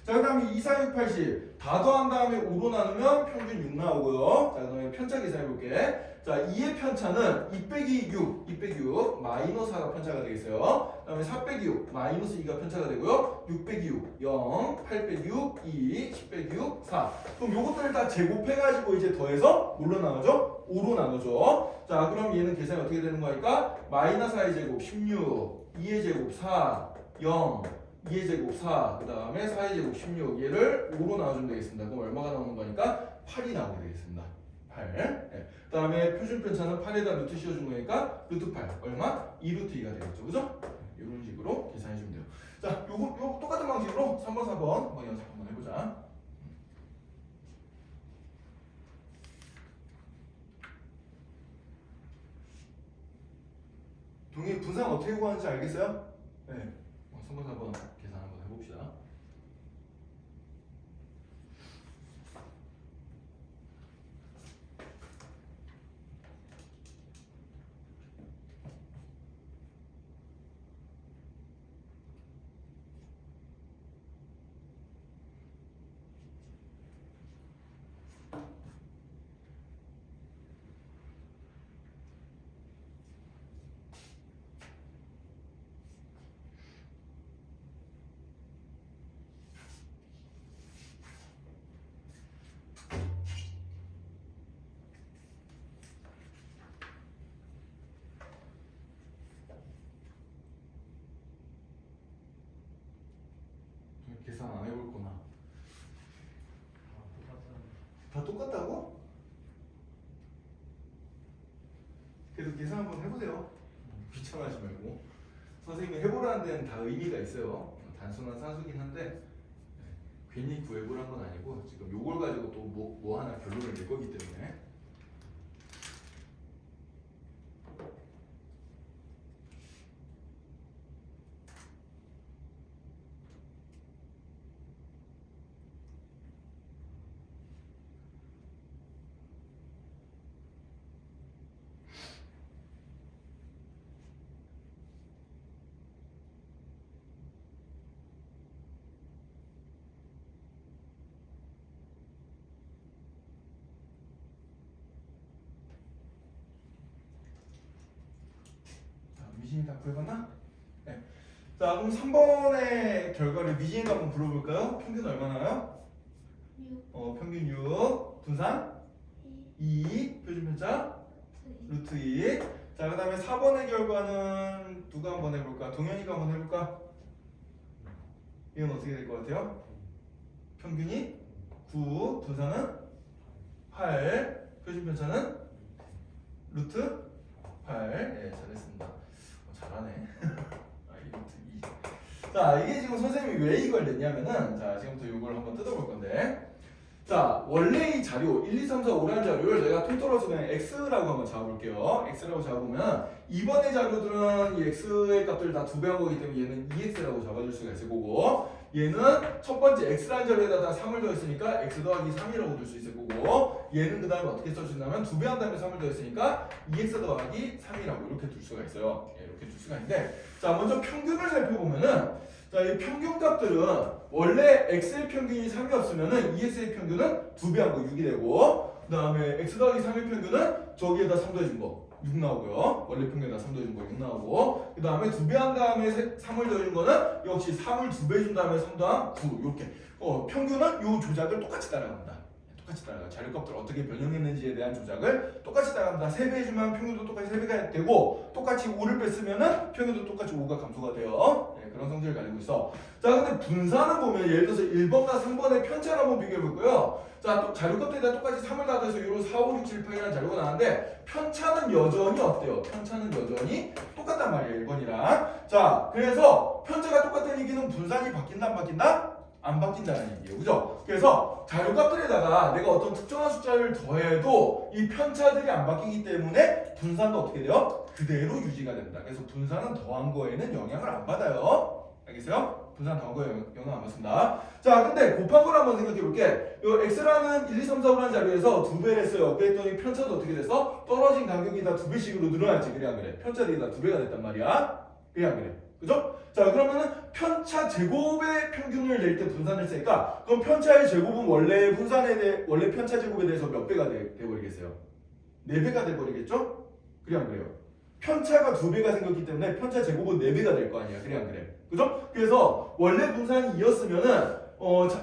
자, 그 다음에 2, 4, 6, 80 다 더한 다음에 5로 나누면 평균 6 나오고요. 자, 그 다음에 편차 계산해볼게. 자, 2의 편차는 2 빼기 6 마이너스 4가 편차가 되겠어요. 그 다음에 4 빼기 6 마이너스 2가 편차가 되고요. 6 빼기 6 0, 8 빼기 6 2, 10 빼기 6 4. 그럼 요것들을 다 제곱해가지고 이제 더해서 뭘로 나누죠? 5로 나누죠. 자, 그럼 얘는 계산이 어떻게 되는 거니까 마이너스 4의 제곱 16, 2의 제곱 4, 0 2의 제곱 4, 그 다음에 4의 제곱 16 얘를 5로 나눠주면 되겠습니다. 그럼 얼마가 나오는 거니까 8이 나오게 되겠습니다. 8. 네. 그 다음에 표준 편차는 8에다 루트 씌워준 거니까 루트 8 얼마? 2루트 2가 되겠죠, 그죠? 이런 식으로 계산해주면 돼요. 자, 요거 똑같은 방식으로 3번, 4번 한번 연습 한번 해보자. 동의 분산 어떻게 구하는지 알겠어요? 네. 3번, 4번 계산 한번 해봅시다. 계산 안 해볼구나. 다 똑같다고? 그래도 계산 한번 해보세요. 귀찮아하지 말고. 선생님이 해보라는 데는 다 의미가 있어요. 단순한 산수긴 한데 괜히 구해보라는 건 아니고 지금 요걸 가지고 또 뭐 하나 결론을 낼 거기 때문에. 미진이 다 구해봤나? 네. 자, 그럼 3번의 결과를 미진이가 한번 불러볼까요? 평균 얼마 나와요? 6, 평균 6, 분산 2, 표준 편차 루트 2. 자, 그 다음에 4번의 결과는 누가 한번 해볼까? 동현이가 한번 해볼까? 이건 어떻게 될 것 같아요? 평균이 9, 분산은 8, 표준 편차는 루트 8. 네, 잘했습니다. 잘하네. 자, 이게 지금 선생님이 왜 이걸 냈냐면은, 자, 지금부터 이걸 한번 뜯어볼 건데, 자, 원래 이 자료 1, 2, 3, 4, 5라는 자료를 제가 통틀어서 그냥 x라고 한번 잡아볼게요. x라고 잡아보면 이번의 자료들은 이 x의 값들을 다 2배 한 거기 때문에 얘는 2x라고 잡아줄 수가 있을 거고, 얘는 첫 번째 x라는 자료에다가 3을 더했으니까 x 더하기 3이라고 줄 수 있을 거고, 얘는 그 다음에 어떻게 써준다면 2배 한 다음에 3을 더했으니까 2x 더하기 3이라고 이렇게 둘 수가 있어요. 이렇게 둘 수가 있는데, 자, 먼저 평균을 살펴보면은, 자, 이 평균 값들은 원래 x의 평균이 3이었으면은 2x의 평균은 2배 한 거 6이 되고, 그 다음에 x 더하기 3의 평균은 저기에다 3 더해준 거 6 나오고요. 원래 평균에다 3 더해준 거 6 나오고, 그 다음에 2배 한 다음에 3을 더해준 거는 역시 3을 2배 준 다음에 3 더한 9 이렇게. 평균은 요 조작을 똑같이 따라갑니다. 똑같이 따라가. 자료값들 어떻게 변형했는지에 대한 조작을 똑같이 따라갑니다. 3배 해주면 평균도 똑같이 3배가 되고, 똑같이 5를 뺐으면은 평균도 똑같이 5가 감소가 돼요. 네, 그런 성질을 가지고 있어. 자, 근데 분산을 보면 예를 들어서 1번과 3번의 편차를 한번 비교해 볼까요? 자, 또 자료값들에다 똑같이 3을 다 더해서 이런 4, 5, 6, 7, 8이라는 자료가 나왔는데, 편차는 여전히 어때요? 편차는 여전히 똑같단 말이에요, 1번이랑. 자, 그래서 편차가 똑같은 얘기는 분산이 바뀐다 안 바뀐다? 안 바뀐다는 얘기예요. 그죠? 그래서 자료값들에다가 내가 어떤 특정한 숫자를 더해도 이 편차들이 안 바뀌기 때문에 분산도 어떻게 돼요? 그대로 유지가 된다. 그래서 분산은 더한 거에는 영향을 안 받아요. 알겠어요? 분산 더한 거에 영향 안 받습니다. 자, 근데 곱한 걸 한번 생각해 볼게. 요 x라는 1, 2, 3, 4, 5라는 자료에서 2배를 했어요. 그랬더니 편차도 어떻게 됐어? 떨어진 간격이 다 2배씩으로 늘어났지. 그래 안 그래? 편차들이 다 2배가 됐단 말이야. 그래 안 그래? 그죠? 자, 그러면은 편차 제곱의 평균을 낼 때 분산을 쓰니까 그럼 편차의 제곱은 원래 원래 편차 제곱에 대해서 몇 배가 돼버리겠어요? 4배가 돼버리겠죠? 그래 안 그래요? 편차가 2배가 생겼기 때문에 편차 제곱은 4배가 될 거 아니야. 그래 안 그래? 그죠? 그래서 원래 분산이 2였으면은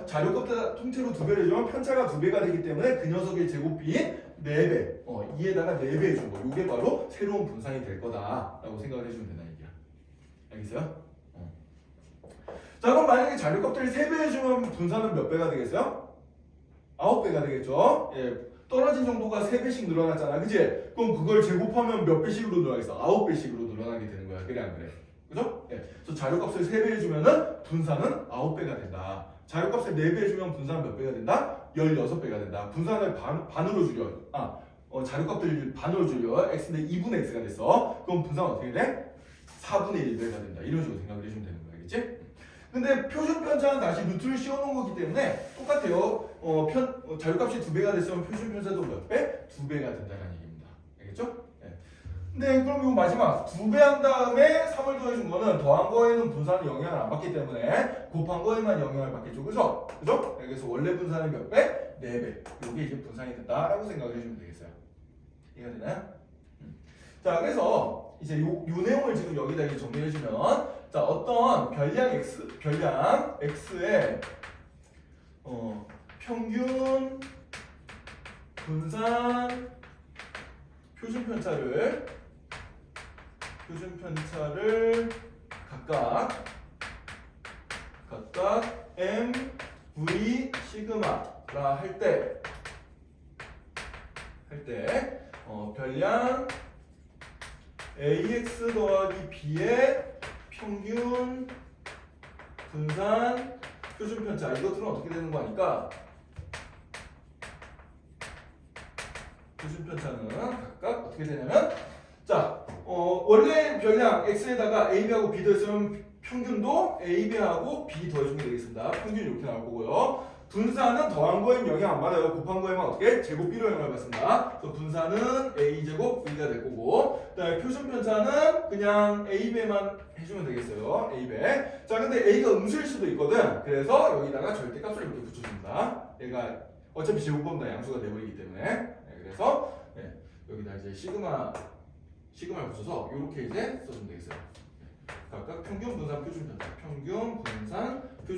자료값 통째로 2배를 해주면 편차가 2배가 되기 때문에 그 녀석의 제곱비인 4배 2에다가 4배 해준 거 이게 바로 새로운 분산이 될 거다라고 생각을 해주면 된다는 얘기야. 알겠어요? 자, 그럼 만약에 자료값들을 3배 해주면 분산은 몇 배가 되겠어요? 9배가 되겠죠? 예, 떨어진 정도가 3배씩 늘어났잖아. 그치? 그럼 그걸 제곱하면 몇 배씩으로 늘어나겠어? 9배씩으로 늘어나게 되는 거야. 그래 안 그래? 그죠? 예. 그래서 자료값을 3배 해주면은 분산은 9배가 된다. 자료값을 4배 해주면 분산은 몇 배가 된다? 16배가 된다. 분산을 반으로 줄여. 자료값들을 반으로 줄여. x인데 2분의 x가 됐어. 그럼 분산은 어떻게 돼? 4분의 1배가 된다. 이런 식으로 생각을 해주면 되는 거야. 알겠지? 근데 표준 편차는 다시 루트를 씌워놓은 거기 때문에 똑같아요. 자료값이 2배가 됐으면 표준 편차도 몇 배? 2배가 된다는 얘기입니다. 알겠죠? 네. 근데 그럼 이 마지막 2배 한 다음에 3을 더해준 거는 더한 거에는 분산은 영향을 안 받기 때문에 곱한 거에만 영향을 받겠죠. 그죠? 그죠? 네, 그래서 원래 분산은 몇 배? 4배. 이게 이제 분산이 된다라고 생각을 해주면 되겠어요. 이해가 되나요? 자, 그래서 이제 요 내용을 지금 여기다 이제 정리해주면 자, 어떤 별량 x의 평균 분산 표준 편차를 각각 m, v, 시그마라 할 때 별량 ax 더하기 b의 평균 분산 표준 편차 이것들은 어떻게 되는 거 하니까 표준 편차는 각각 어떻게 되냐면 자 원래 별량 x에다가 ab하고 b 더했으면 평균도 ab하고 b 더해주면 되겠습니다. 평균이 이렇게 나올 거고요. 분산은 더한 거에는 영향 안 받아요. 곱한 거에만 어떻게? 제곱 b로 영향을 받습니다. 그래서 분산은 a제곱 v가 될 거고 그다음에 표준 편차는 그냥 a배만 해주면 되겠어요. a배. 자, 근데 a가 음수일 수도 있거든. 그래서 여기다가 절대값을 이렇게 붙여줍니다. 얘가 어차피 제곱보다 양수가 돼버리기 때문에 그래서 여기다 이제 시그마를 붙여서 이렇게 이제 써주면 되겠어요. 각각 평균 분산 표준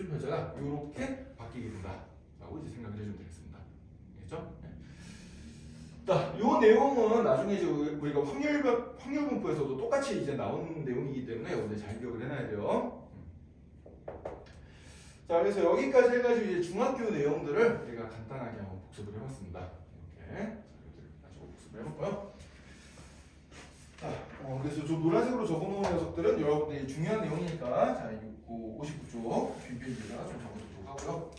편차가 이렇게 바뀌게 된다라고 이제 생각을 해주면 되겠습니다. 알겠죠? 자, 이 내용은 나중에 이제 우리가 확률 분포에서도 똑같이 이제 나온 내용이기 때문에 오늘 잘 기억을 해놔야 돼요. 자, 그래서 여기까지 해가지고 이제 중학교 내용들을 우리가 간단하게 한번 복습을 해봤습니다. 이렇게 가지고 복습을 해볼까요? 자, 그래서 저 노란색으로 적어놓은 녀석들은 여러분들이 중요한 내용이니까 자, 59쪽 뒷페이지에다가 좀 적어두도록 하고요.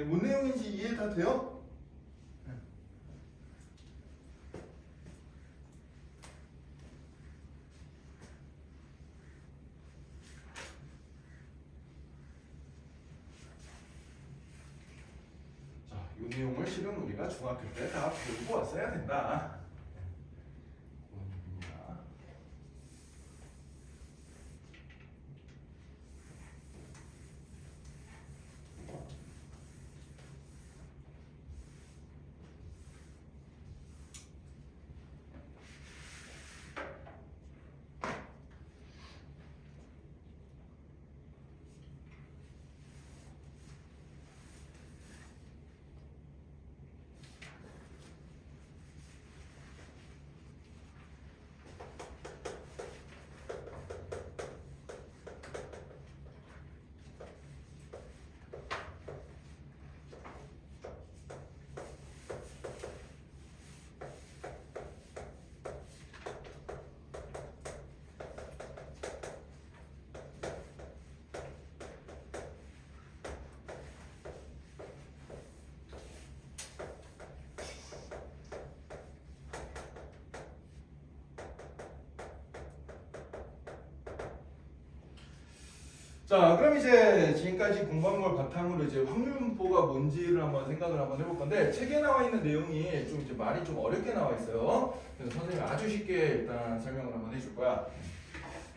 뭔 내용인지 이해 다 돼요? 자, 이 내용을 실은 우리가 중학교 때 다 배우고 왔어야 된다. 자, 그럼 이제 지금까지 공부한 걸 바탕으로 이제 확률분포가 뭔지를 한번 생각을 한번 해볼 건데 책에 나와 있는 내용이 좀 이제 말이 좀 어렵게 나와 있어요. 그래서 선생님이 아주 쉽게 일단 설명을 한번 해줄 거야.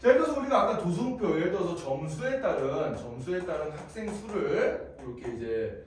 자, 예를 들어서 우리가 아까 도수분표, 예를 들어서 점수에 따른 학생 수를 이렇게 이제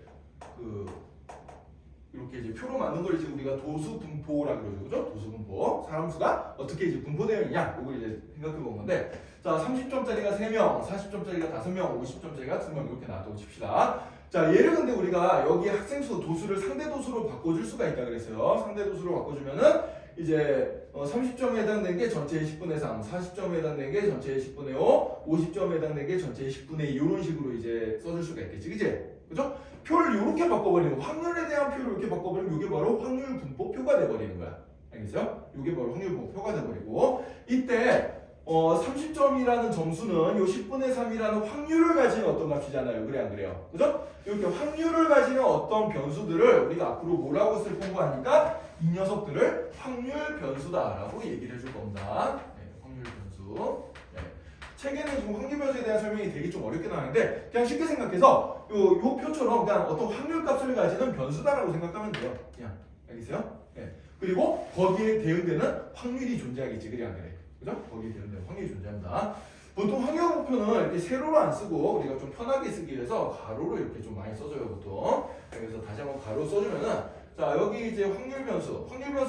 이렇게 이제 표로 만든 걸 이제 우리가 도수분포라고 그러죠, 그죠? 도수분포. 사람 수가 어떻게 이제 분포되어 있냐, 이걸 이제 생각해 본 건데, 자, 30점짜리가 3명, 40점짜리가 5명, 50점짜리가 2명 이렇게 놔두고 칩시다. 자, 얘를 근데 우리가 여기 학생 수 도수를 상대 도수로 바꿔줄 수가 있다 그랬어요. 상대 도수로 바꿔주면은 이제 30점에 해당되는 게 전체의 10분의 3, 40점에 해당되는 게 전체의 10분의 5, 50점에 해당되는 게 전체의 10분의 2 이런 식으로 이제 써줄 수가 있겠지, 그지? 그죠? 표를 이렇게 바꿔버리면 확률에 대한 표를 이렇게 바꿔버리면 이게 바로 확률 분포표가 돼버리는 거야. 알겠어요? 이게 바로 확률 분포표가 돼버리고 이때 30점이라는 점수는 요 10분의 3이라는 확률을 가진 어떤 값이잖아요. 그래 안 그래요? 그죠? 이렇게 확률을 가지는 어떤 변수들을 우리가 앞으로 뭐라고 쓸 공부하니까 이 녀석들을 확률 변수다라고 얘기를 해줄 겁니다. 네, 확률 변수. 네. 책에는 지금 확률 변수에 대한 설명이 되게 좀 어렵게 나왔는데 그냥 쉽게 생각해서 요 표처럼 그냥 어떤 확률 값을 가지는 변수다라고 생각하면 돼요. 그냥 알겠어요? 네. 그리고 거기에 대응되는 확률이 존재하겠지. 그래 안 그래? 그죠? 거기에 대응되는 확률이 존재합니다. 보통 확률분포는 이렇게 세로로 안 쓰고 우리가 좀 편하게 쓰기 위해서 가로로 이렇게 좀 많이 써줘요 보통. 그래서 다시 한번 가로 써주면은 자 여기 이제 확률 변수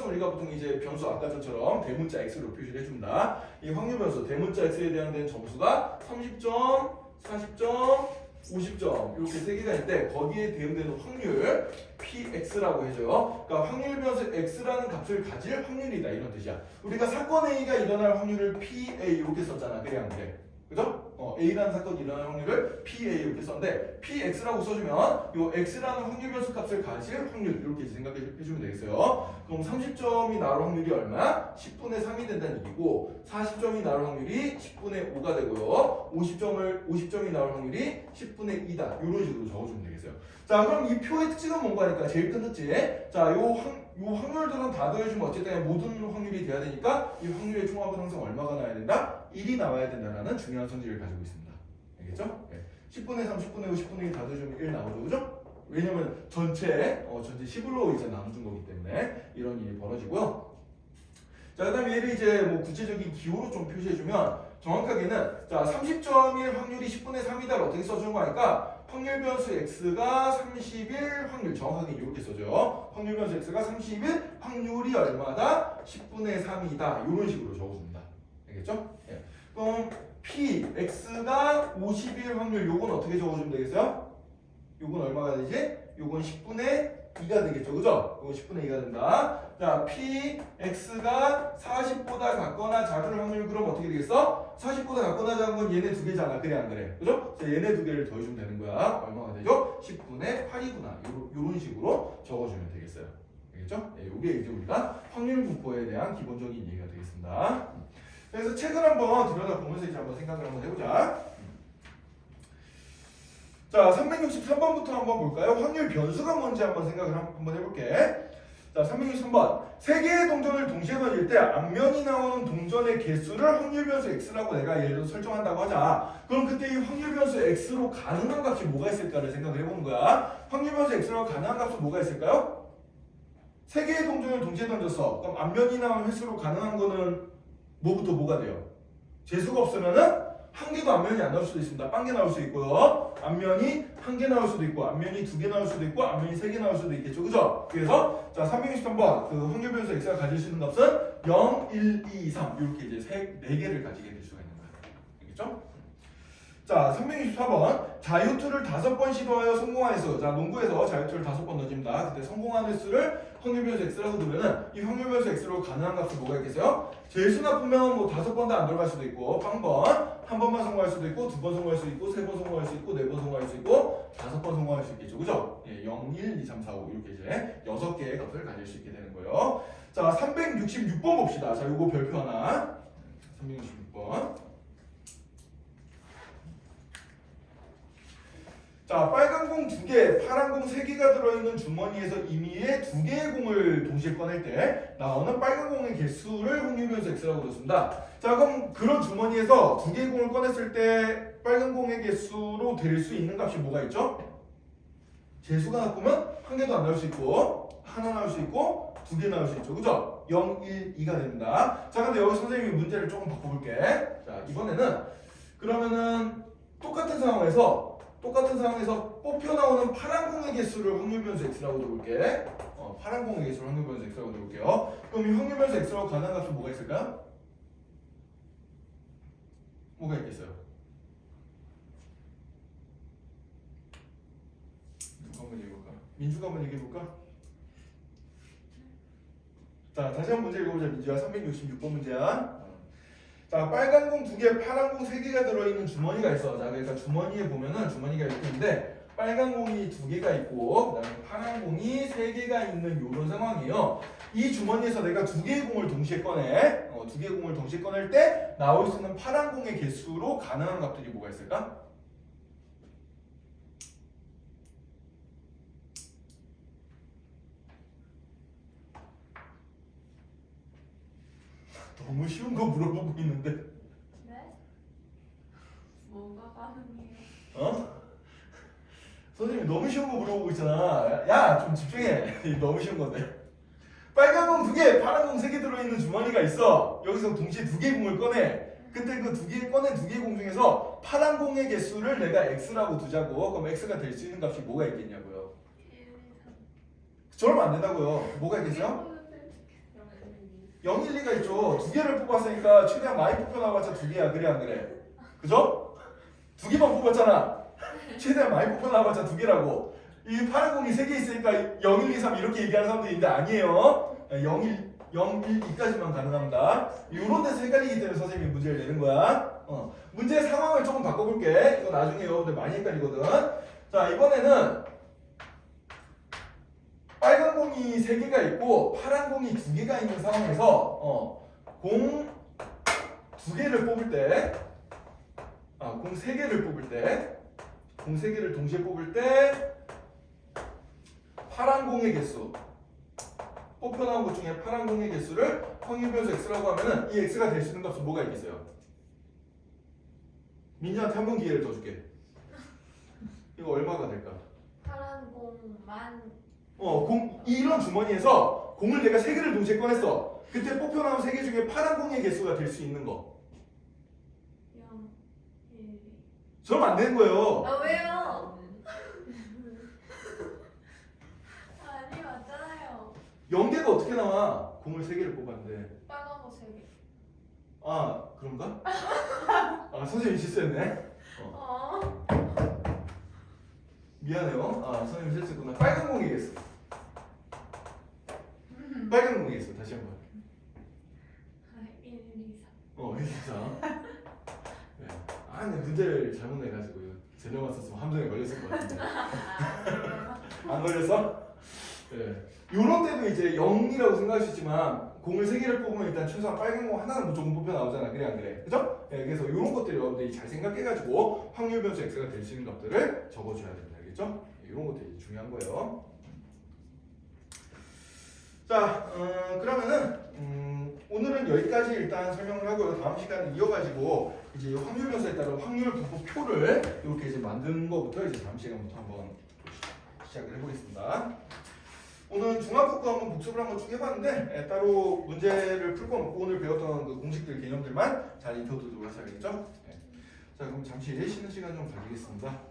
우리가 보통 이제 변수 아까 전처럼 대문자 x로 표시를 해줍니다. 이 확률 변수 대문자 x에 대한 점수가 30점, 40점, 50점 이렇게 세 개가 있는데 거기에 대응되는 확률 px라고 해줘요. 그러니까 확률 변수 x라는 값을 가질 확률이다 이런 뜻이야. 우리가 사건 A가 일어날 확률을 PA 이렇게 썼잖아. 그래 안 그래? 그죠? A라는 사건이 일어날 확률을 PA 이렇게 썼는데 PX라고 써주면 요 X라는 확률 변수 값을 가질 확률 이렇게 생각해주면 되겠어요. 그럼 30점이 나올 확률이 얼마? 10분의 3이 된다는 얘기고 40점이 나올 확률이 10분의 5가 되고요. 50점이 나올 확률이 10분의 2다. 이런 식으로 적어주면 되겠어요. 자 그럼 이 표의 특징은 뭔가 하니까 제일 큰 특징 자 요 확률들은 다 더해주면 어쨌든 모든 확률이 돼야 되니까 이 확률의 총합은 항상 얼마가 나와야 된다? 1이 나와야 된다는 중요한 성질을 가지고 있습니다. 알겠죠? 네. 10분의 3, 10분의 5, 10분의 2 다 더해주면 1 나오죠. 그죠? 왜냐면 전체 10으로 이제 나눠준 거기 때문에 이런 일이 벌어지고요. 자, 그 다음에 얘를 이제 뭐 구체적인 기호로 좀 표시해주면 정확하게는 자 30점일 확률이 10분의 3이다를 어떻게 써주는 거 아니까 확률 변수 x가 30일 확률 정확하게 이렇게 써줘요. 확률 변수 x가 30일 확률이 얼마다? 10분의 3이다. 이런 식으로 적어줍니다. 알겠죠? 예. 그럼 px가 50일 확률 요건 어떻게 적어주면 되겠어요? 요건 얼마가 되지? 요건 10분의 2가 되겠죠. 그죠? 요건 10분의 2가 된다. 자, px가 40보다 작거나 작을 확률 그럼 어떻게 되겠어? 40보다 작거나 작은 건 얘네 두 개잖아. 그래 안 그래? 그죠? 그래서 얘네 두 개를 더해주면 되는 거야. 얼마가 되죠? 10분의 8이구나. 요런 식으로 적어주면 되겠어요. 알겠죠? 네, 요게 이제 우리가 확률 분포에 대한 기본적인 얘기가 되겠습니다. 그래서 책을 한번 들여다보면서 이제 한번 생각을 한번 해보자. 자, 363번부터 한번 볼까요? 확률 변수가 뭔지 한번 생각을 한번 해볼게. 자, 363번. 세 개의 동전을 동시에 던질 때 앞면이 나오는 동전의 개수를 확률 변수 x라고 내가 예를 들어 설정한다고 하자. 그럼 그때 이 확률 변수 x로 가능한 값이 뭐가 있을까를 생각을 해보는 거야. 확률 변수 x로 가능한 값은 뭐가 있을까요? 세 개의 동전을 동시에 던졌어. 그럼 앞면이 나오는 횟수로 가능한 거는 뭐부터 뭐가 돼요? 재수가 없으면은 한 개도 앞면이 안 나올 수도 있습니다. 빵 개 나올 수 있고요. 앞면이 한 개 나올 수도 있고, 앞면이 두 개 나올 수도 있고, 앞면이 세 개 나올 수도 있겠죠. 그죠? 그래서 자 363번 그 확률 변수 x가 가질 수 있는 값은 0, 1, 2, 3 이렇게 이제 네 개를 가지게 될 수가 있는 거예요. 알겠죠? 자 364번 자유투를 5번 시도하여 성공한 횟수. 자 농구에서 자유투를 5번 던집니다. 그때 성공한 횟수를 확률 변수 x라고 두면은 이 확률 변수 x로 가능한 값은 뭐가 있겠어요? 제수 나쁘면 뭐 5번 다 안 들어갈 수도 있고 한 번만 성공할 수도 있고 2번 성공할 수도 있고 3번 성공할 수 있고 4번 성공할 수 있고 5번 성공할 수 있겠죠. 그죠? 예, 0, 1, 2, 3, 4, 5 이렇게 이제 6개의 값을 가질 수 있게 되는 거예요. 자 366번 봅시다. 자 요거 별표 하나 366번 자, 빨간 공 2개, 파란 공 3개가 들어있는 주머니에서 임의의 2개의 공을 동시에 꺼낼 때 나오는 빨간 공의 개수를 확률변수 x라고 뒀습니다. 자, 그럼 그런 주머니에서 2개의 공을 꺼냈을 때 빨간 공의 개수로 될 수 있는 값이 뭐가 있죠? 재수가 나쁘면 한 개도 안 나올 수 있고 하나 나올 수 있고 2개 나올 수 있죠. 그죠? 0, 1, 2가 됩니다. 자, 근데 여기 선생님이 문제를 조금 바꿔볼게. 자, 이번에는 그러면은 똑같은 상황에서 뽑혀 나오는 파란 공의 개수를 확률변수 x라고 둬볼게. 파란 공의 개수를 확률변수 x라고 둬볼게요. 그럼 이 확률변수 x라고 가능한 값은 뭐가 있을까요? 뭐가 있겠어요? 누가 한번 얘기해볼까? 민주가 한번 얘기해볼까? 자, 다시 한번 문제 읽어보자. 민주야. 366번 문제야. 자, 빨간 공 2개, 파란 공 3개가 들어있는 주머니가 있어. 자, 그러니까 주머니에 보면은 주머니가 이렇게 있는데 빨간 공이 2개가 있고 그다음에 파란 공이 3개가 있는 이런 상황이에요. 이 주머니에서 내가 2개의 공을 동시에 꺼내. 2개의 공을 동시에 꺼낼 때 나올 수 있는 파란 공의 개수로 가능한 값들이 뭐가 있을까? 너무 쉬운 거 물어보고 있는데. 네? 뭐가 가능해요? 어? 선생님이 너무 쉬운 거 물어보고 있잖아. 야, 좀 집중해. 너무 쉬운 건데. 빨간 공 2개, 파란 공 3개 들어있는 주머니가 있어. 여기서 동시에 2개의 공을 꺼내. 그때 그 2개의 공 중에서 파란 공의 개수를 내가 x라고 두자고. 그럼 x가 될 수 있는 값이 뭐가 있겠냐고요. 1, 2, 3. 저러면 안 된다고요. 뭐가 있겠어요? 0, 1, 2가 있죠. 2개를 뽑았으니까 최대한 많이 뽑혀나와봤자 2개야. 그래 안 그래? 그죠? 2개만 뽑았잖아. 최대한 많이 뽑혀나와봤자 2개라고. 이 파란 공이 3개 있으니까 0, 1, 2, 3 이렇게 얘기하는 사람들이 있는데 아니에요. 0, 1, 2까지만 가능합니다. 이런 데서 헷갈리기 때문에 선생님이 문제를 내는 거야. 문제의 상황을 조금 바꿔볼게. 이거 나중에 여러분들 많이 헷갈리거든. 자, 이번에는 빨간 공이 3개가 있고 파란 공이 2개가 있는 상황에서 공 2개를 뽑을 때 공 3개를 뽑을 때 공 3개를 동시에 뽑을 때 파란 공의 개수 뽑혀 나온 것 중에 파란 공의 개수를 확률변수 x라고 하면은 이 x가 될 수 있는 값은 뭐가 있겠어요? 민지한테 한 번 기회를 더 줄게. 이거 얼마가 될까? 파란 공만 이런 주머니에서 공을 내가 3개를 동시에 꺼냈어. 그때 뽑혀 나온 3개 중에 파란 공의 개수가 될 수 있는 거. 0, 1, 2. 저러면 안 되는 거예요. 아 왜요? 아니 맞잖아요. 0개가 어떻게 나와? 공을 3개를 뽑았는데. 빨간 거 3개. 아, 그런가? 아, 선생님이 실수했네. 미안해요. 아, 선생님이 실수했구나. 빨간 공의 개수. 빨간 공의 개수. 다시 한번. 1, 2, 1, 2, 3. 네. 아, 근데 문제를 잘못 내가지고 제너만 썼으면 함정에 걸렸을 것 같은데. 3. 안 걸렸어? 네. 요런 때도 이제 0이라고 생각할 수 있지만 공을 3개를 뽑으면 일단 최소한 빨간 공 하나는 무조건 뽑혀 나오잖아. 그래 안 그래? 그죠? 네, 그래서 요런 것들 여러분들이 잘 생각해가지고 확률 변수 x가 될 수 있는 값들을 적어줘야 됩니다. 알겠죠? 이런 것들이 중요한 거예요. 자, 그러면은 오늘은 여기까지 일단 설명을 하고요. 다음 시간에 이어가지고 이제 확률 변수에 따른 확률 분포표를 이렇게 이제 만드는 거부터 이제 다음 시간부터 한번 시작을 해보겠습니다. 오늘 중학교 거 한번 복습을 한번 쭉 해봤는데 따로 문제를 풀 건 없고 오늘 배웠던 그 공식들 개념들만 잘 익혀두도록 하셔야겠죠? 네. 자, 그럼 잠시 쉬는 시간 좀 가지겠습니다.